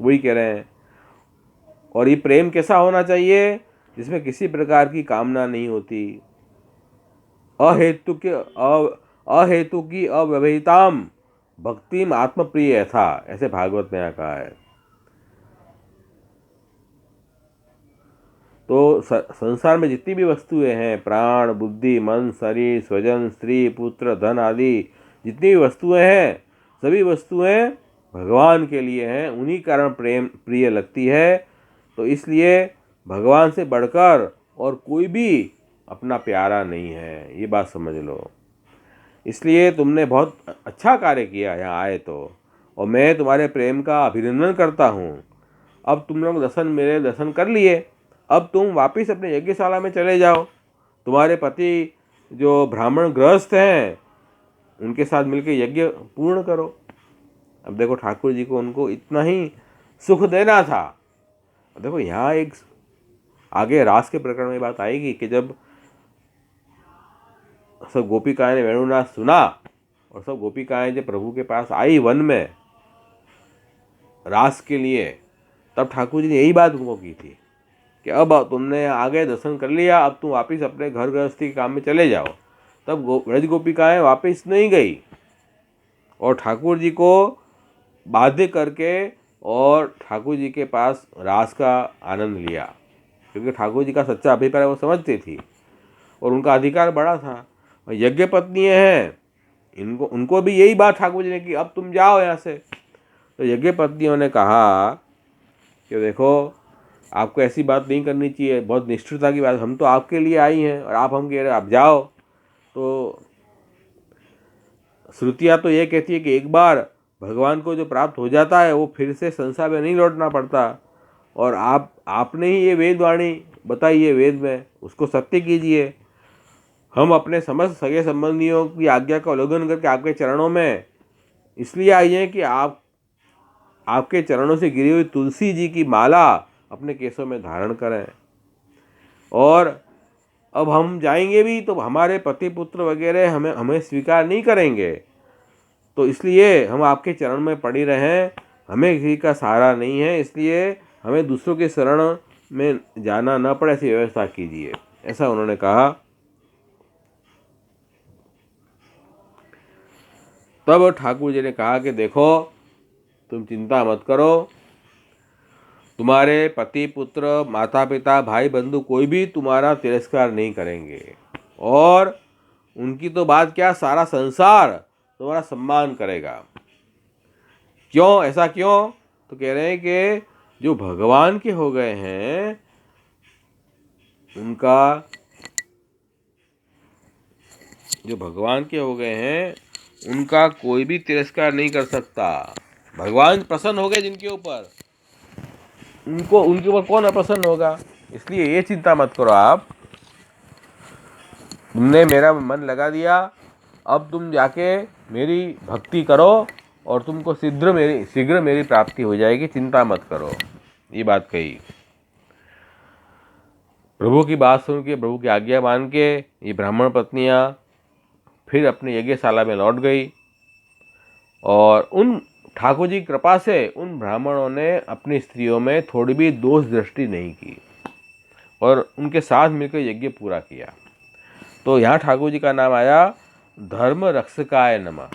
वही कह रहे हैं। और ये प्रेम कैसा होना चाहिए? जिसमें किसी प्रकार की कामना नहीं होती, अहेतु की अव्यवहिताम भक्तिम आत्मप्रिय था, ऐसे भागवत में कहा है। तो संसार में जितनी भी वस्तुएं हैं, प्राण, बुद्धि, मन, शरीर, स्वजन, स्त्री, पुत्र, धन आदि जितनी भी वस्तुएं हैं, सभी वस्तुएं भगवान के लिए हैं, उन्हीं कारण प्रेम प्रिय लगती है। तो इसलिए भगवान से बढ़कर और कोई भी अपना प्यारा नहीं है, ये बात समझ लो। इसलिए तुमने बहुत अच्छा कार्य किया यहाँ आए तो, और मैं तुम्हारे प्रेम का अभिनंदन करता हूँ। अब तुम लोग मेरे दर्शन कर लिए, अब तुम वापस अपने यज्ञशाला में चले जाओ, तुम्हारे पति जो ब्राह्मण गृहस्थ हैं उनके साथ मिलकर यज्ञ पूर्ण करो। अब देखो ठाकुर जी को उनको इतना ही सुख देना था। देखो यहाँ एक आगे रास के प्रकरण में बात आएगी कि जब सब गोपिकाएं ने वेणुनाद सुना और सब गोपिकाएं जब प्रभु के पास आई वन में रास के लिए, तब ठाकुर जी ने यही बात उनको की थी कि अब तुमने आगे दर्शन कर लिया, अब तुम वापस अपने घर गृहस्थी के काम में चले जाओ। तब व्रज गोपिकाएं वापस नहीं गई और ठाकुर जी को बाध्य करके और ठाकुर जी के पास रास का आनंद लिया, क्योंकि ठाकुर जी का सच्चा अभिप्राय वो समझती थी और उनका अधिकार बड़ा था। यज्ञ पत्नियाँ हैं, उनको भी यही बात ठाकुर जी ने की, अब तुम जाओ यहाँ से। तो यज्ञ पत्नियों ने कहा कि देखो आपको ऐसी बात नहीं करनी चाहिए, बहुत निष्ठुरता की बात, हम तो आपके लिए आई हैं और आप हम कह रहे आप जाओ। तो श्रुतियाँ तो ये कहती है कि एक बार भगवान को जो प्राप्त हो जाता है वो फिर से संसार में नहीं लौटना पड़ता, और आपने ही ये वेदवाणी बताई है वेद में, उसको सत्य कीजिए। हम अपने समस्त सगे संबंधियों की आज्ञा का उल्लंघन करके आपके चरणों में इसलिए आई हैं कि आपके चरणों से गिरी हुई तुलसी जी की माला अपने केसों में धारण करें। और अब हम जाएंगे भी तो हमारे पति पुत्र वगैरह हमें स्वीकार नहीं करेंगे, तो इसलिए हम आपके चरण में पड़ी रहें, हमें किसी का सहारा नहीं है, इसलिए हमें दूसरों के शरण में जाना न पड़े, ऐसी व्यवस्था कीजिए, ऐसा उन्होंने कहा। तब ठाकुर जी ने कहा कि देखो तुम चिंता मत करो, तुम्हारे पति पुत्र माता पिता भाई बंधु कोई भी तुम्हारा तिरस्कार नहीं करेंगे, और उनकी तो बात क्या, सारा संसार तुम्हारा सम्मान करेगा। क्यों, ऐसा क्यों? तो कह रहे हैं कि जो भगवान के हो गए हैं उनका कोई भी तिरस्कार नहीं कर सकता। भगवान प्रसन्न हो गए जिनके ऊपर, उनके ऊपर कौन अप्रसन्न होगा? इसलिए ये चिंता मत करो आप, तुमने मेरा मन लगा दिया, अब तुम जाके मेरी भक्ति करो और तुमको शीघ्र मेरी प्राप्ति हो जाएगी, चिंता मत करो। ये बात कही। प्रभु की बात सुन के, प्रभु की आज्ञा मान के ये ब्राह्मण पत्नियां फिर अपनी यज्ञशाला में लौट गई और उन ठाकुर जी की कृपा से उन ब्राह्मणों ने अपनी स्त्रियों में थोड़ी भी दोष दृष्टि नहीं की और उनके साथ मिलकर यज्ञ पूरा किया। तो यहाँ ठाकुर जी का नाम आया धर्म रक्षकाय नमः।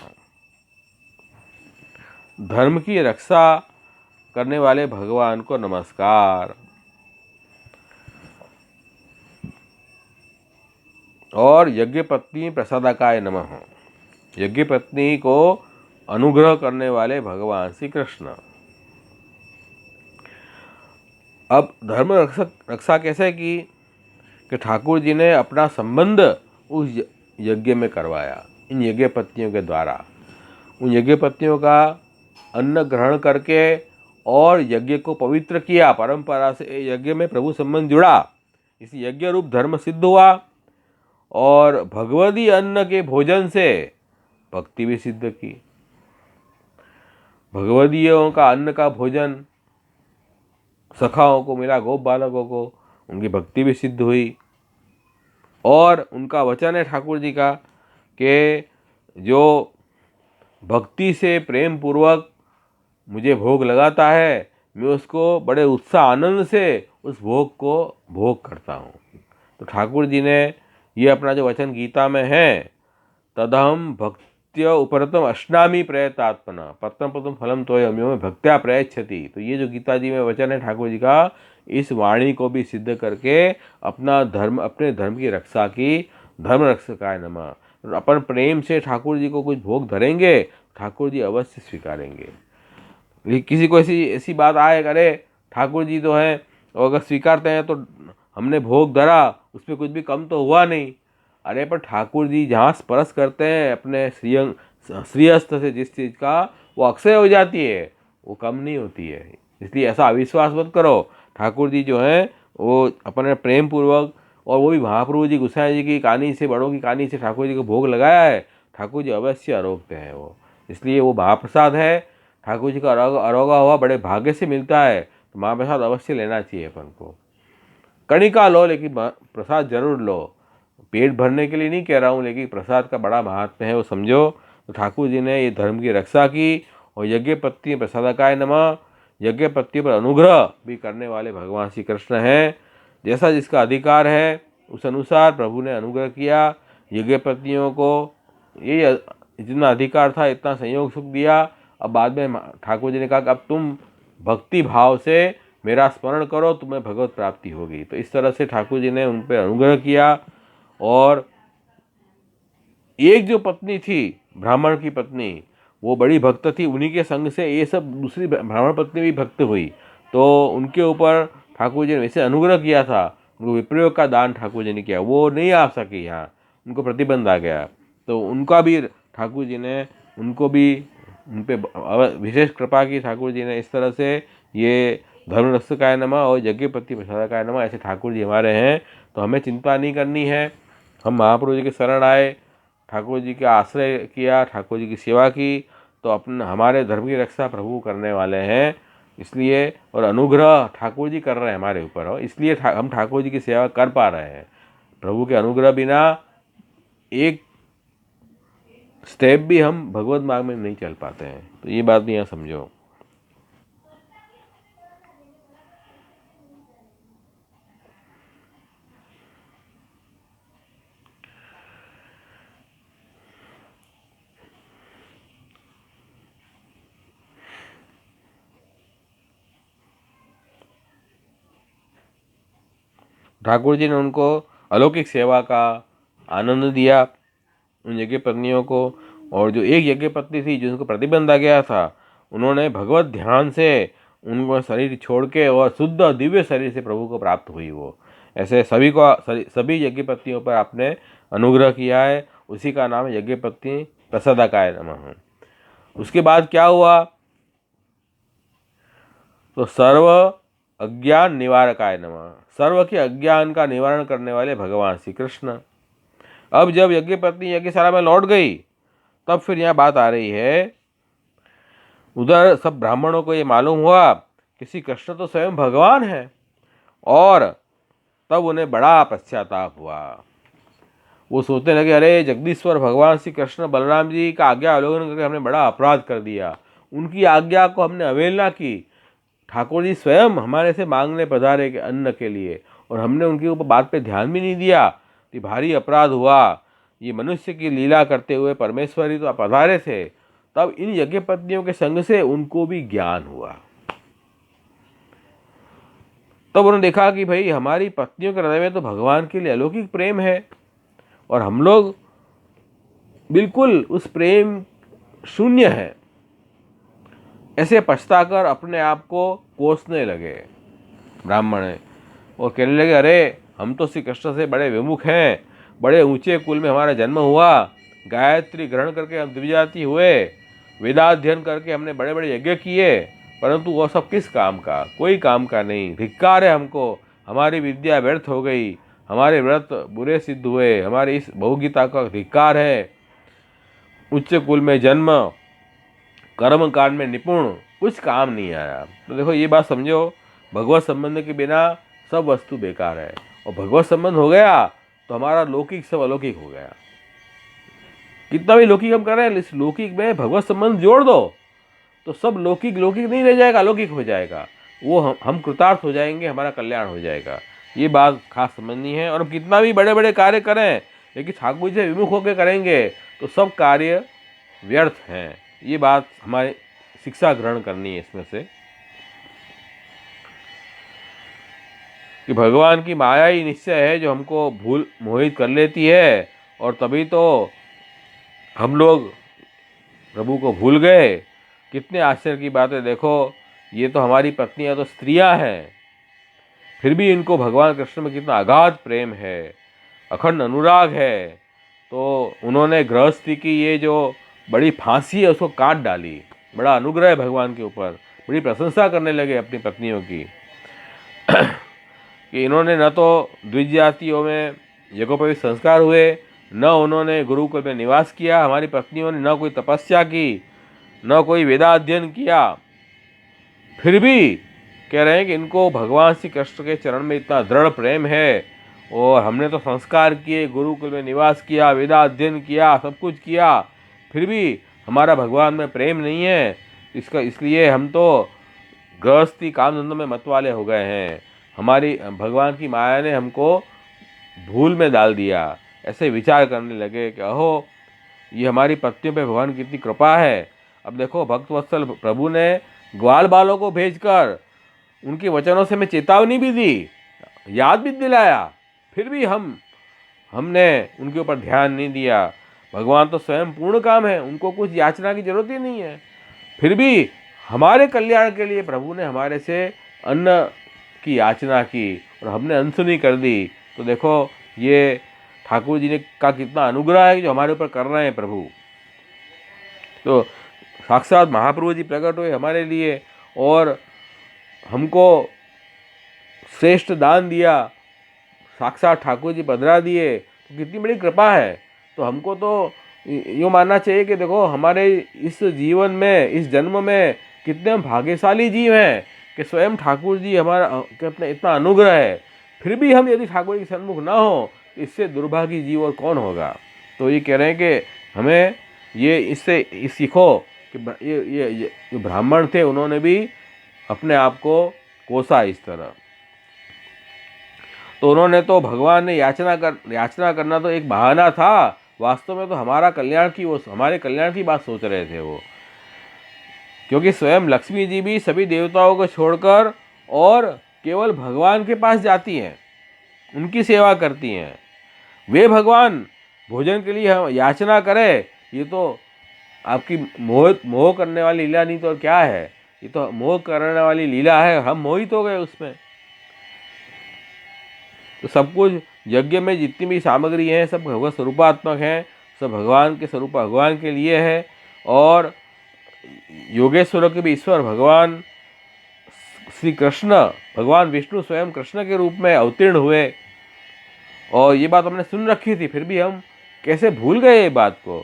धर्म की रक्षा करने वाले भगवान को नमस्कार। और यज्ञ पत्नी प्रसादकाय नमः। यज्ञ पत्नी को अनुग्रह करने वाले भगवान श्री कृष्ण। अब धर्म रक्षा कैसे की कि ठाकुर जी ने अपना संबंध उस यज्ञ में करवाया, इन यज्ञ पत्नियों के द्वारा। उन यज्ञ पत्नियों का अन्न ग्रहण करके और यज्ञ को पवित्र किया। परंपरा से यज्ञ में प्रभु संबंध जुड़ा, इस यज्ञ रूप धर्म सिद्ध हुआ और भगवदी अन्न के भोजन से भक्ति भी सिद्ध की। भगवदीयों का अन्न का भोजन सखाओं को मिला, गोप बालकों को, उनकी भक्ति भी सिद्ध हुई। और उनका वचन है ठाकुर जी का कि जो भक्ति से प्रेम पूर्वक मुझे भोग लगाता है, मैं उसको बड़े उत्साह आनंद से उस भोग को भोग करता हूँ। तो ठाकुर जी ने ये अपना जो वचन गीता में है, तदहम भक्त्य उपरतम अश्नामी प्रयतात्मना पत्रम पत्रम फलम तोयम में भक्त्या प्रयच्छति। तो ये जो गीता जी में वचन है ठाकुर जी का, इस वाणी को भी सिद्ध करके अपने धर्म की रक्षा की। धर्म रक्षकाय नमः। अपन प्रेम से ठाकुर जी को कुछ भोग धरेंगे, ठाकुर जी अवश्य स्वीकारेंगे। किसी को ऐसी बात आए, अरे ठाकुर जी तो हैं और अगर स्वीकारते हैं तो हमने भोग धरा, उसमें कुछ भी कम तो हुआ नहीं। अरे पर ठाकुर जी जहाँ स्पर्श करते हैं अपने श्रीहस्त से जिस चीज़ का, वो अक्षय हो जाती है, वो कम नहीं होती है। इसलिए ऐसा अविश्वास मत करो। ठाकुर जी जो हैं वो अपने प्रेम पूर्वक, और वो भी महाप्रभु जी गोसाई जी की कहानी से, बड़ों की कहानी से ठाकुर जी को भोग लगाया है, ठाकुर जी अवश्य आरोग्य हैं वो। इसलिए वो महाप्रसाद है। ठाकुर जी का अरोगा हुआ बड़े भाग्य से मिलता है, तो महाप्रसाद अवश्य लेना चाहिए अपन को। कणिका लो लेकिन प्रसाद जरूर लो। पेट भरने के लिए नहीं कह रहा हूँ, लेकिन प्रसाद का बड़ा महात्म्य है वो समझो। तो ठाकुर जी ने ये धर्म की रक्षा की और यज्ञ पत्नी प्रसादकाय नमः। यज्ञ पत्नी पर अनुग्रह भी करने वाले भगवान श्री कृष्ण हैं। जैसा जिसका अधिकार है उस अनुसार प्रभु ने अनुग्रह किया यज्ञ पत्नियों को। ये जितना अधिकार था इतना संयोग सुख दिया। अब बाद में ठाकुर जी ने कहा कि अब तुम भक्ति भाव से मेरा स्मरण करो, तुम्हें भगवत प्राप्ति होगी। तो इस तरह से ठाकुर जी ने उन पर अनुग्रह किया। और एक जो पत्नी थी ब्राह्मण की पत्नी, वो बड़ी भक्त थी, उन्हीं के संग से ये सब दूसरी ब्राह्मण पत्नी भी भक्त हुई। तो उनके ऊपर ठाकुर जी ने वैसे अनुग्रह किया था, उनको विप्रयोग का दान ठाकुर जी ने किया, वो नहीं आ सकी यहाँ, उनको प्रतिबंध आ गया। तो उनका भी ठाकुर जी ने उन पर विशेष कृपा की ठाकुर जी ने। इस तरह से ये धर्म रक्षकाय नमः और यज्ञपति प्रसादकाय नमः ऐसे ठाकुर जी हमारे हैं। तो हमें चिंता नहीं करनी है। हम महाप्रभु जी के शरण आए, ठाकुर जी का आश्रय किया, ठाकुर जी की सेवा की, तो अपने हमारे धर्म की रक्षा प्रभु करने वाले हैं। इसलिए और अनुग्रह ठाकुर जी कर रहे हैं हमारे ऊपर, हो इसलिए हम ठाकुर जी की सेवा कर पा रहे हैं। प्रभु के अनुग्रह बिना एक स्टेप भी हम भगवत मार्ग में नहीं चल पाते हैं। तो ये बात भी यहाँ समझो। ठाकुर जी ने उनको अलौकिक सेवा का आनंद दिया उन यज्ञ पत्नियों को। और जो एक यज्ञ पत्नी थी जिनको प्रतिबंध आ गया था, उन्होंने भगवत ध्यान से उनको शरीर छोड़ के और शुद्ध दिव्य शरीर से प्रभु को प्राप्त हुई वो। ऐसे सभी यज्ञ पत्नियों पर आपने अनुग्रह किया है, उसी का नाम यज्ञ पत्नी प्रसादकाय नमः। उसके बाद क्या हुआ, तो सर्व अज्ञान निवारकाय नमः। सर्व के अज्ञान का निवारण करने वाले भगवान श्री कृष्ण। अब जब यज्ञ पत्नी यज्ञशाला में लौट गई, तब फिर यहाँ बात आ रही है उधर सब ब्राह्मणों को ये मालूम हुआ कि श्री कृष्ण तो स्वयं भगवान है, और तब उन्हें बड़ा पश्चाताप हुआ। वो सोचने लगे, अरे जगदीश्वर भगवान श्री कृष्ण बलराम जी का आज्ञा उल्लंघन करके हमने बड़ा अपराध कर दिया, उनकी आज्ञा को हमने अवहेलना की। ठाकुर जी स्वयं हमारे से मांगने पधारे के अन्न के लिए, और हमने उनके ऊपर बात पे ध्यान भी नहीं दिया। ये भारी अपराध हुआ। ये मनुष्य की लीला करते हुए परमेश्वर ही तो पधारे थे। तब इन यज्ञ पत्नियों के संग से उनको भी ज्ञान हुआ। तब उन्होंने देखा कि भाई हमारी पत्नियों के हृदय में तो भगवान के लिए अलौकिक प्रेम है, और हम लोग बिल्कुल उस प्रेम शून्य है। ऐसे पछताकर अपने आप को कोसने लगे ब्राह्मण है, और कहने लगे, अरे हम तो श्री कृष्ण से बड़े विमुख हैं, बड़े ऊंचे कुल में हमारा जन्म हुआ, गायत्री ग्रहण करके हम द्विजाति हुए, वेदाध्ययन करके हमने बड़े बड़े यज्ञ किए, परंतु वो सब किस काम का? कोई काम का नहीं। धिक्कार है हमको, हमारी विद्या व्यर्थ हो गई, हमारे व्रत बुरे सिद्ध हुए, हमारी इस बहुगीता का धिक्कार है। उच्च कुल में जन्म, कर्म कांड में निपुण, कुछ काम नहीं आया। तो देखो ये बात समझो, भगवत संबंध के बिना सब वस्तु बेकार है, और भगवत संबंध हो गया तो हमारा लौकिक सब अलौकिक हो गया। कितना भी लौकिक हम कर रहे हैं, इस लौकिक में भगवत संबंध जोड़ दो तो सब लौकिक लौकिक नहीं रह जाएगा, अलौकिक हो जाएगा। वो हम कृतार्थ हो जाएंगे, हमारा कल्याण हो जाएगा। ये बात खास समझनी है। और हम कितना भी बड़े बड़े कार्य करें, लेकिन ठाकुर जी से विमुख होकर करेंगे तो सब कार्य व्यर्थ हैं। ये बात हमारी शिक्षा ग्रहण करनी है इसमें से, कि भगवान की माया ही निश्चय है जो हमको मोहित कर लेती है, और तभी तो हम लोग प्रभु को भूल गए। कितने आश्चर्य की बातें देखो, ये तो हमारी पत्नियां तो स्त्रियां हैं, फिर भी इनको भगवान कृष्ण में कितना अगाध प्रेम है, अखंड अनुराग है। तो उन्होंने गृहस्थी की ये जो बड़ी फांसी है उसको काट डाली। बड़ा अनुग्रह है भगवान के ऊपर। बड़ी प्रशंसा करने लगे अपनी पत्नियों की कि इन्होंने न तो द्विजातियों में यज्ञोपवीत संस्कार हुए, न उन्होंने गुरुकुल में निवास किया, हमारी पत्नियों ने न कोई तपस्या की, न कोई वेदाध्ययन किया, फिर भी कह रहे हैं कि इनको भगवान श्री कृष्ण के चरण में इतना दृढ़ प्रेम है, और हमने तो संस्कार किए, गुरुकुल में निवास किया, वेदाध्ययन किया, सब कुछ किया, फिर भी हमारा भगवान में प्रेम नहीं है। इसलिए हम तो गृहस्थी काम धंधों में मतवाले हो गए हैं। हमारी भगवान की माया ने हमको भूल में डाल दिया। ऐसे विचार करने लगे कि अहो, ये हमारी पत्नियों पे भगवान की कितनी कृपा है। अब देखो, भक्तवत्सल प्रभु ने ग्वाल बालों को भेजकर उनके वचनों से हमें चेतावनी भी दी, याद भी दिलाया, फिर भी हमने उनके ऊपर ध्यान नहीं दिया। भगवान तो स्वयं पूर्ण काम है, उनको कुछ याचना की जरूरत ही नहीं है, फिर भी हमारे कल्याण के लिए प्रभु ने हमारे से अन्न की याचना की और हमने अनसुनी कर दी। तो देखो ये ठाकुर जी ने का कितना अनुग्रह है जो हमारे ऊपर कर रहे हैं प्रभु। तो साक्षात महाप्रभु जी प्रकट हुए हमारे लिए और हमको श्रेष्ठ दान दिया, साक्षात ठाकुर जी पधरा दिए, तो कितनी बड़ी कृपा है। तो हमको तो यूँ मानना चाहिए कि देखो, हमारे इस जीवन में, इस जन्म में कितने हम भाग्यशाली जीव हैं कि स्वयं ठाकुर जी हमारा कितना इतना अनुग्रह है, फिर भी हम यदि ठाकुर जी के सन्मुख ना हो तो इससे दुर्भागी जीव और कौन होगा। तो ये कह रहे हैं कि हमें ये इससे सीखो कि ये जो ब्राह्मण थे उन्होंने भी अपने आप को कोसा इस तरह। तो उन्होंने तो भगवान ने याचना करना तो एक बहाना था, वास्तव में तो हमारे कल्याण की बात सोच रहे थे वो। क्योंकि स्वयं लक्ष्मी जी भी सभी देवताओं को छोड़कर और केवल भगवान के पास जाती हैं, उनकी सेवा करती हैं। वे भगवान भोजन के लिए याचना करें, ये तो आपकी मोह करने वाली लीला नहीं तो क्या है, ये तो मोह करने वाली लीला है। हम मोहित हो गए उसमें। तो सब कुछ यज्ञ में जितनी भी सामग्री है सब भगवत स्वरूपात्मक हैं, सब भगवान के स्वरूप भगवान के लिए है। और योगेश्वरों के भी ईश्वर भगवान श्री कृष्ण, भगवान विष्णु स्वयं कृष्ण के रूप में अवतीर्ण हुए। और ये बात हमने सुन रखी थी, फिर भी हम कैसे भूल गए ये बात को।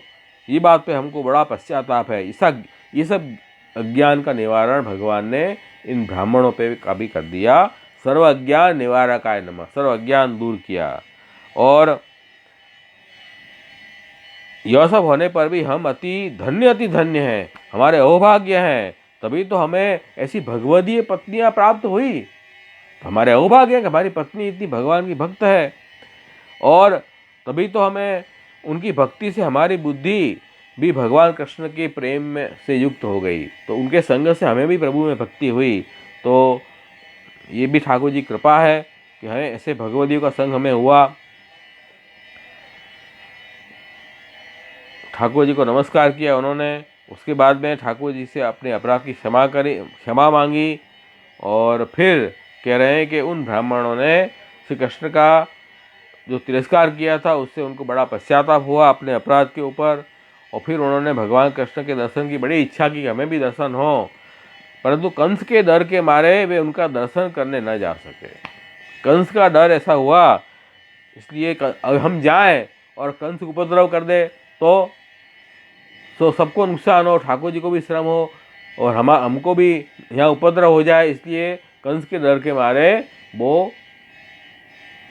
ये बात पे हमको बड़ा पश्चाताप है। ये सब अज्ञान का निवारण भगवान ने इन ब्राह्मणों पे का भी कर दिया। सर्व अज्ञान निवारकाय नमः, सर्व अज्ञान दूर किया। और यह सब होने पर भी हम अति धन्य हैं, हमारे अहोभाग्य हैं, तभी तो हमें ऐसी भगवदीय पत्नियां प्राप्त हुई। हमारे अहोभाग्य है कि हमारी पत्नी इतनी भगवान की भक्त है, और तभी तो हमें उनकी भक्ति से हमारी बुद्धि भी भगवान कृष्ण के प्रेम में से युक्त हो गई, तो उनके संग से हमें भी प्रभु में भक्ति हुई। तो ये भी ठाकुर जी कृपा है कि हमें ऐसे भगवदियों का संग हमें हुआ। ठाकुर जी को नमस्कार किया उन्होंने। उसके बाद में ठाकुर जी से अपने अपराध की क्षमा मांगी, और फिर कह रहे हैं कि उन ब्राह्मणों ने श्री कृष्ण का जो तिरस्कार किया था उससे उनको बड़ा पश्चाताप हुआ अपने अपराध के ऊपर, और फिर उन्होंने भगवान कृष्ण के दर्शन की बड़ी इच्छा की कि हमें भी दर्शन हो, परंतु कंस के डर के मारे वे उनका दर्शन करने न जा सके। कंस का डर ऐसा हुआ, इसलिए अब हम जाएं और कंस उपद्रव कर दे तो सबको नुकसान हो, ठाकुर जी को भी श्रम हो, और हमको भी यहाँ उपद्रव हो जाए, इसलिए कंस के डर के मारे वो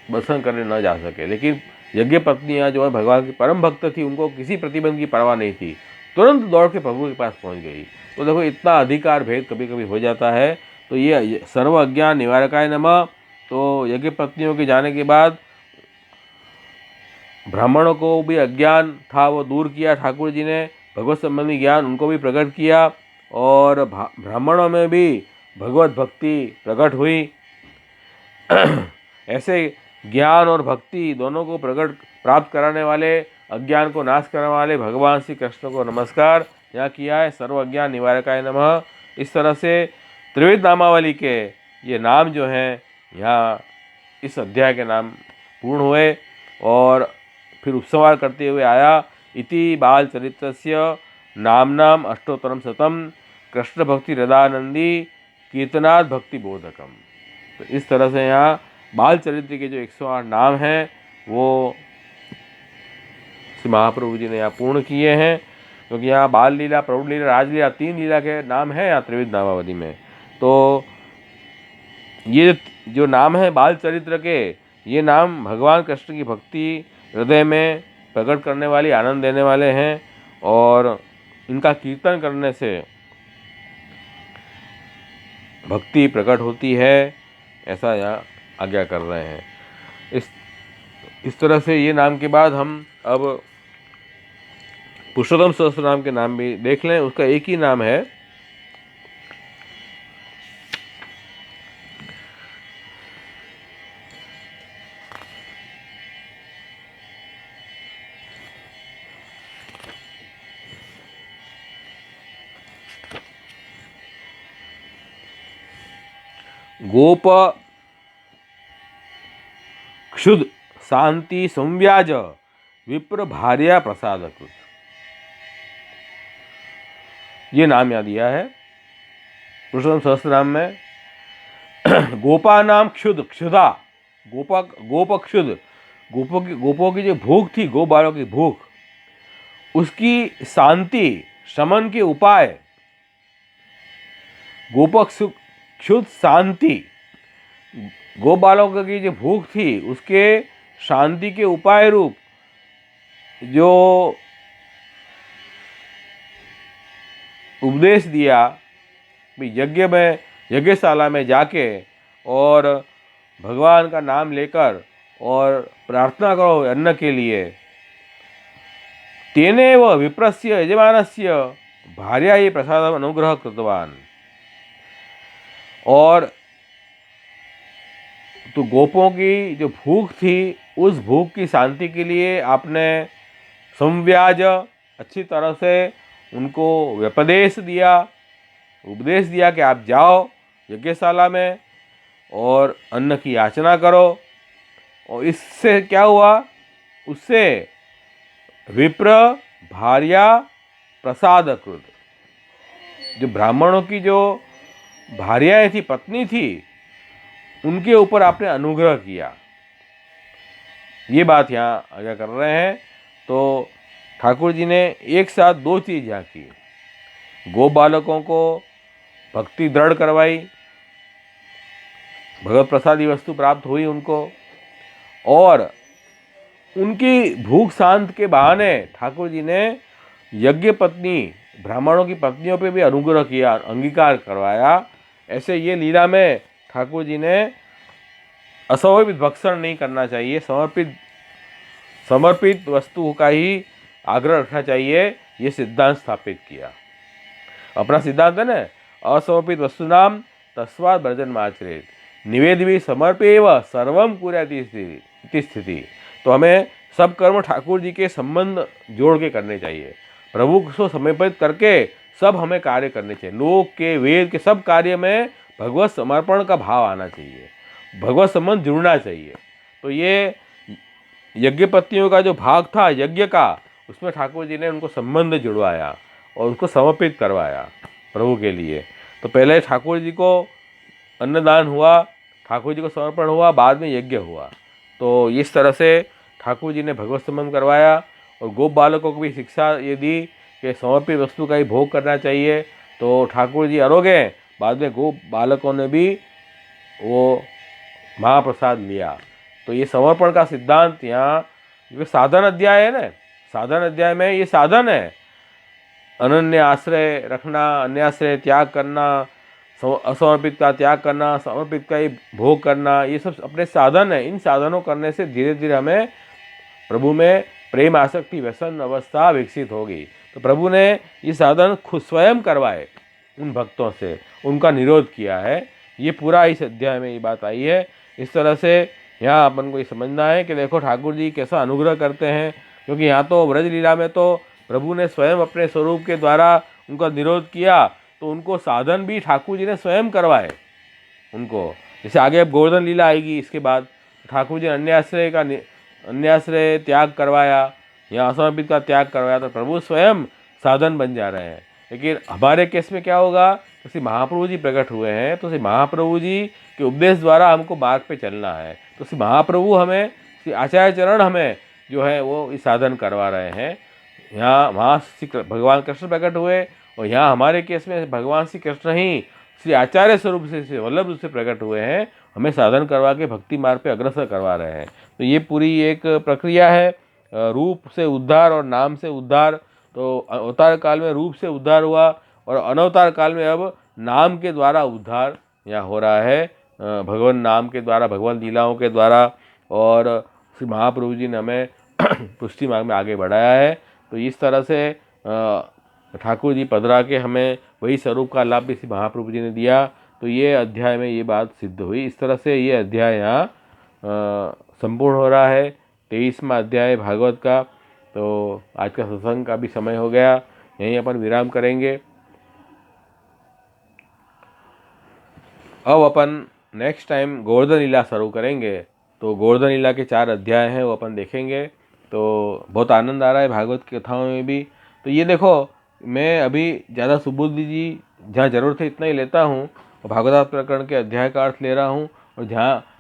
दर्शन करने न जा सके। लेकिन यज्ञ पत्नियाँ जो है भगवान की परम भक्त थी, उनको किसी प्रतिबंध की परवाह नहीं थी, तुरंत दौड़ के प्रभु के पास पहुँच गई। तो देखो इतना अधिकार भेद कभी कभी हो जाता है। तो ये सर्व अज्ञान निवारकाय नमः। तो यज्ञ पत्नियों के जाने के बाद ब्राह्मणों को भी अज्ञान था वो दूर किया ठाकुर जी ने, भगवत संबंधी ज्ञान उनको भी प्रकट किया, और ब्राह्मणों में भी भगवत भक्ति प्रकट हुई। ऐसे ज्ञान और भक्ति दोनों को प्राप्त कराने वाले, अज्ञान को नाश करने वाले भगवान श्री कृष्ण को नमस्कार यहाँ किया है। सर्व अज्ञान निवारकाय नमः। इस तरह से त्रिविध नामावली के ये नाम जो हैं यहाँ इस अध्याय के नाम पूर्ण हुए। और फिर उपसंहार करते हुए आया, इति बाल चरित्रस्य नामनाम अष्टोत्तरम शतम कृष्ण भक्ति हृदानंदी कीर्तनाद भक्ति बोधकम। तो इस तरह से यहाँ बाल चरित्र के जो 108 नाम हैं वो श्री महाप्रभु जी ने यहाँ पूर्ण किए हैं, क्योंकि यहाँ बाल लीला, प्रौढ़ लीला, राजलीला 3 लीला के नाम हैं यहाँ त्रिविध नामावली में। तो ये जो नाम है बाल चरित्र के, ये नाम भगवान कृष्ण की भक्ति हृदय में प्रकट करने वाली, आनंद देने वाले हैं, और इनका कीर्तन करने से भक्ति प्रकट होती है, ऐसा यहाँ आज्ञा कर रहे हैं। इस तरह से ये नाम के बाद हम अब पुरुषोत्तम सहस्त्र नाम के नाम भी देख लें। उसका एक ही नाम है, गोप क्षुद शांति संव्याज विप्र भार्या प्रसादकृत, ये नाम याद दिया है पुरुषोत्तम सहस्त्र नाम में। गोपा नाम क्षुद, क्षुधा, गोप क्षुद, गोपों की जो भूख थी, गो बालों की भूख, उसकी शांति, शमन के उपाय, गोप क्षुद शांति, गो बालों की जो भूख थी उसके शांति के उपाय रूप जो उपदेश दिया, यज्ञशाला में जाके और भगवान का नाम लेकर और प्रार्थना करो अन्न के लिए। तेनेव विप्रस्य यजमानस्य भार्यायै प्रसादम अनुग्रह कृतवान। और तो गोपों की जो भूख थी, उस भूख की शांति के लिए आपने संव्याज, अच्छी तरह से उनको उपदेश दिया कि आप जाओ यज्ञशाला में और अन्न की याचना करो। और इससे क्या हुआ, उससे विप्र भार्या प्रसादकृत, जो ब्राह्मणों की जो भार्याएं थी, पत्नी थी, उनके ऊपर आपने अनुग्रह किया। ये बात यहाँ आगे कर रहे हैं। तो ठाकुर जी ने एक साथ 2 चीज़ यहाँ की। गो बालकों को भक्ति दृढ़ करवाई, भगवत प्रसादी वस्तु प्राप्त हुई उनको, और उनकी भूख शांत के बहाने ठाकुर जी ने यज्ञ पत्नी ब्राह्मणों की पत्नियों पे भी अनुग्रह किया, अंगीकार करवाया। ऐसे ये लीला में ठाकुर जी ने असमर्पित भक्षण नहीं करना चाहिए, समर्पित वस्तु का ही आग्रह रखना चाहिए, ये सिद्धांत स्थापित किया। अपना सिद्धांत है ना, असमर्पित वस्तु नाम तस्वाद भजन माचरेत, निवेदि समर्पेव सर्वम कुर्याति स्थिति। तो हमें सब कर्म ठाकुर जी के संबंध जोड़ के करने चाहिए, प्रभु को समर्पित करके सब हमें कार्य करने चाहिए। लोक के वेद के सब कार्य में भगवत समर्पण का भाव आना चाहिए, भगवत संबंध जुड़ना चाहिए। तो ये यज्ञपत्नियों का जो भाग था यज्ञ का, उसमें ठाकुर जी ने उनको संबंध जुड़वाया और उसको समर्पित करवाया प्रभु के लिए। तो पहले ठाकुर जी को अन्नदान हुआ, ठाकुर जी को समर्पण हुआ, बाद में यज्ञ हुआ। तो इस तरह से ठाकुर जी ने भगवत संबंध करवाया और गोप बालकों को भी शिक्षा ये दी कि समर्पित वस्तु का ही भोग करना चाहिए। तो ठाकुर जी आरोग्य हैं, बाद में गोप बालकों ने भी वो महाप्रसाद लिया। तो ये समर्पण का सिद्धांत यहाँ, ये साधन अध्याय है ना, साधन अध्याय में ये साधन है, अनन्य आश्रय रखना, अन्य आश्रय त्याग करना, असमर्पित का त्याग करना, समर्पित का ही भोग करना, ये सब अपने साधन है। इन साधनों करने से धीरे धीरे हमें प्रभु में प्रेम आसक्ति व्यसन अवस्था विकसित होगी। तो प्रभु ने ये साधन खुद स्वयं करवाए उन भक्तों से, उनका निरोध किया है। ये पूरा इस अध्याय में ये बात आई है। इस तरह से यहाँ अपन को ये समझना है कि देखो ठाकुर जी कैसा अनुग्रह करते हैं, क्योंकि यहाँ तो व्रज लीला में तो प्रभु ने स्वयं अपने स्वरूप के द्वारा उनका निरोध किया, तो उनको साधन भी ठाकुर जी ने स्वयं करवाए उनको। जैसे आगे अब गोवर्धन लीला आएगी, इसके बाद ठाकुर जी ने अन्याश्रय त्याग करवाया या असमर्पित का त्याग करवाया, तो प्रभु स्वयं साधन बन जा रहे हैं। लेकिन हमारे केस में क्या होगा, तो श्री महाप्रभु जी प्रकट हुए हैं, तो श्री महाप्रभु जी के उपदेश द्वारा हमको मार्ग पे चलना है। तो श्री महाप्रभु हमें, श्री आचार्य चरण हमें जो है वो इस साधन करवा रहे हैं। यहाँ वहाँ श्री भगवान कृष्ण प्रकट हुए और यहाँ हमारे केस में भगवान श्री कृष्ण ही श्री आचार्य स्वरूप से, श्री वल्लभ रूप से प्रकट हुए हैं, हमें साधन करवा के भक्ति मार्ग पे अग्रसर करवा रहे हैं। तो ये पूरी एक प्रक्रिया है, रूप से उद्धार और नाम से उद्धार। तो अवतार काल में रूप से उद्धार हुआ और अनवतार काल में अब नाम के द्वारा उद्धार यहाँ हो रहा है, भगवान नाम के द्वारा, भगवान लीलाओं के द्वारा। और श्री महाप्रभु जी ने हमें पुष्टि मार्ग में आगे बढ़ाया है। तो इस तरह से ठाकुर जी पधरा के हमें वही स्वरूप का लाभ भी श्री महाप्रभु जी ने दिया। तो ये अध्याय में ये बात सिद्ध हुई। इस तरह से ये अध्याय यहाँ संपूर्ण हो रहा है, 23वां अध्याय भागवत का। तो आज का सत्संग का भी समय हो गया, यहीं अपन विराम करेंगे। अब अपन नेक्स्ट टाइम गोवर्धन लीला शुरू करेंगे। तो गोवर्धन लीला के 4 अध्याय हैं, वो अपन देखेंगे। तो बहुत आनंद आ रहा है भागवत की कथाओं में भी। तो ये देखो, मैं अभी ज़्यादा सुबुद्धि जी जहाँ जरूरत है इतना ही लेता हूँ, और भागवत प्रकरण के अध्याय का अर्थ ले रहा हूँ,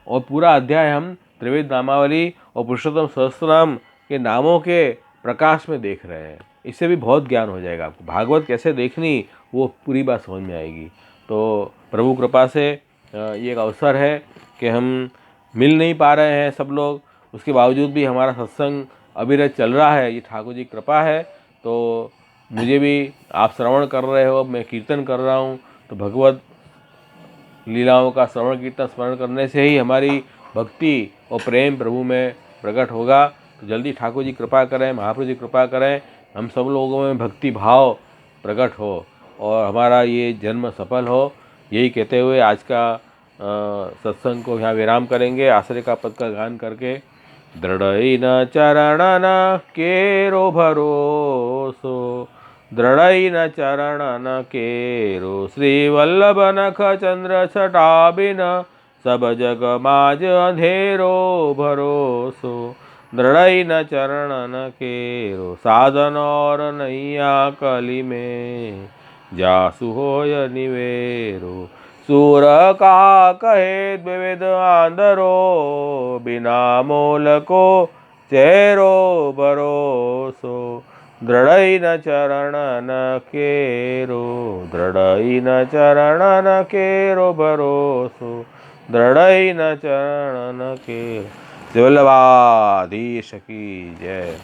और पूरा अध्याय हम त्रिवेद नामावली और पुरुषोत्तम सहस्त्रनाम के नामों के प्रकाश में देख रहे हैं। इससे भी बहुत ज्ञान हो जाएगा आपको, भागवत कैसे देखनी वो पूरी बात समझ में आएगी। तो प्रभु कृपा से ये एक अवसर है कि हम मिल नहीं पा रहे हैं सब लोग, उसके बावजूद भी हमारा सत्संग अविरत चल रहा है, ये ठाकुर जी कृपा है। तो मुझे भी आप श्रवण कर रहे हो, मैं कीर्तन कर रहा हूँ, तो भगवत लीलाओं का श्रवण कीर्तन स्मरण करने से ही हमारी भक्ति और प्रेम प्रभु में प्रकट होगा। तो जल्दी ठाकुर जी कृपा करें, महाप्रभु जी कृपा करें, हम सब लोगों में भक्ति भाव प्रकट हो और हमारा ये जन्म सफल हो। यही कहते हुए आज का सत्संग को यहाँ विराम करेंगे, आश्रय का पद का गान करके। दृढ़ न चरण केरो भरोसो, दृढ़ न चरण केरो, श्री वल्लभ नख चंद्र छटा बिन, सब जग माज अंधेरो भरोसो। दृढ़ न चरण केरो, साधन और नैया कली में, जासु होय निवेरो। सूर का कहे द्विविध आंधरो, बिना मोल को चेरो भरोसो। दृढ़ई न चरण केरो, दृढ़ई न चरण केरो भरोसो, दृढ़ई न चरण केरो। जय वल्लभाधीश की जय।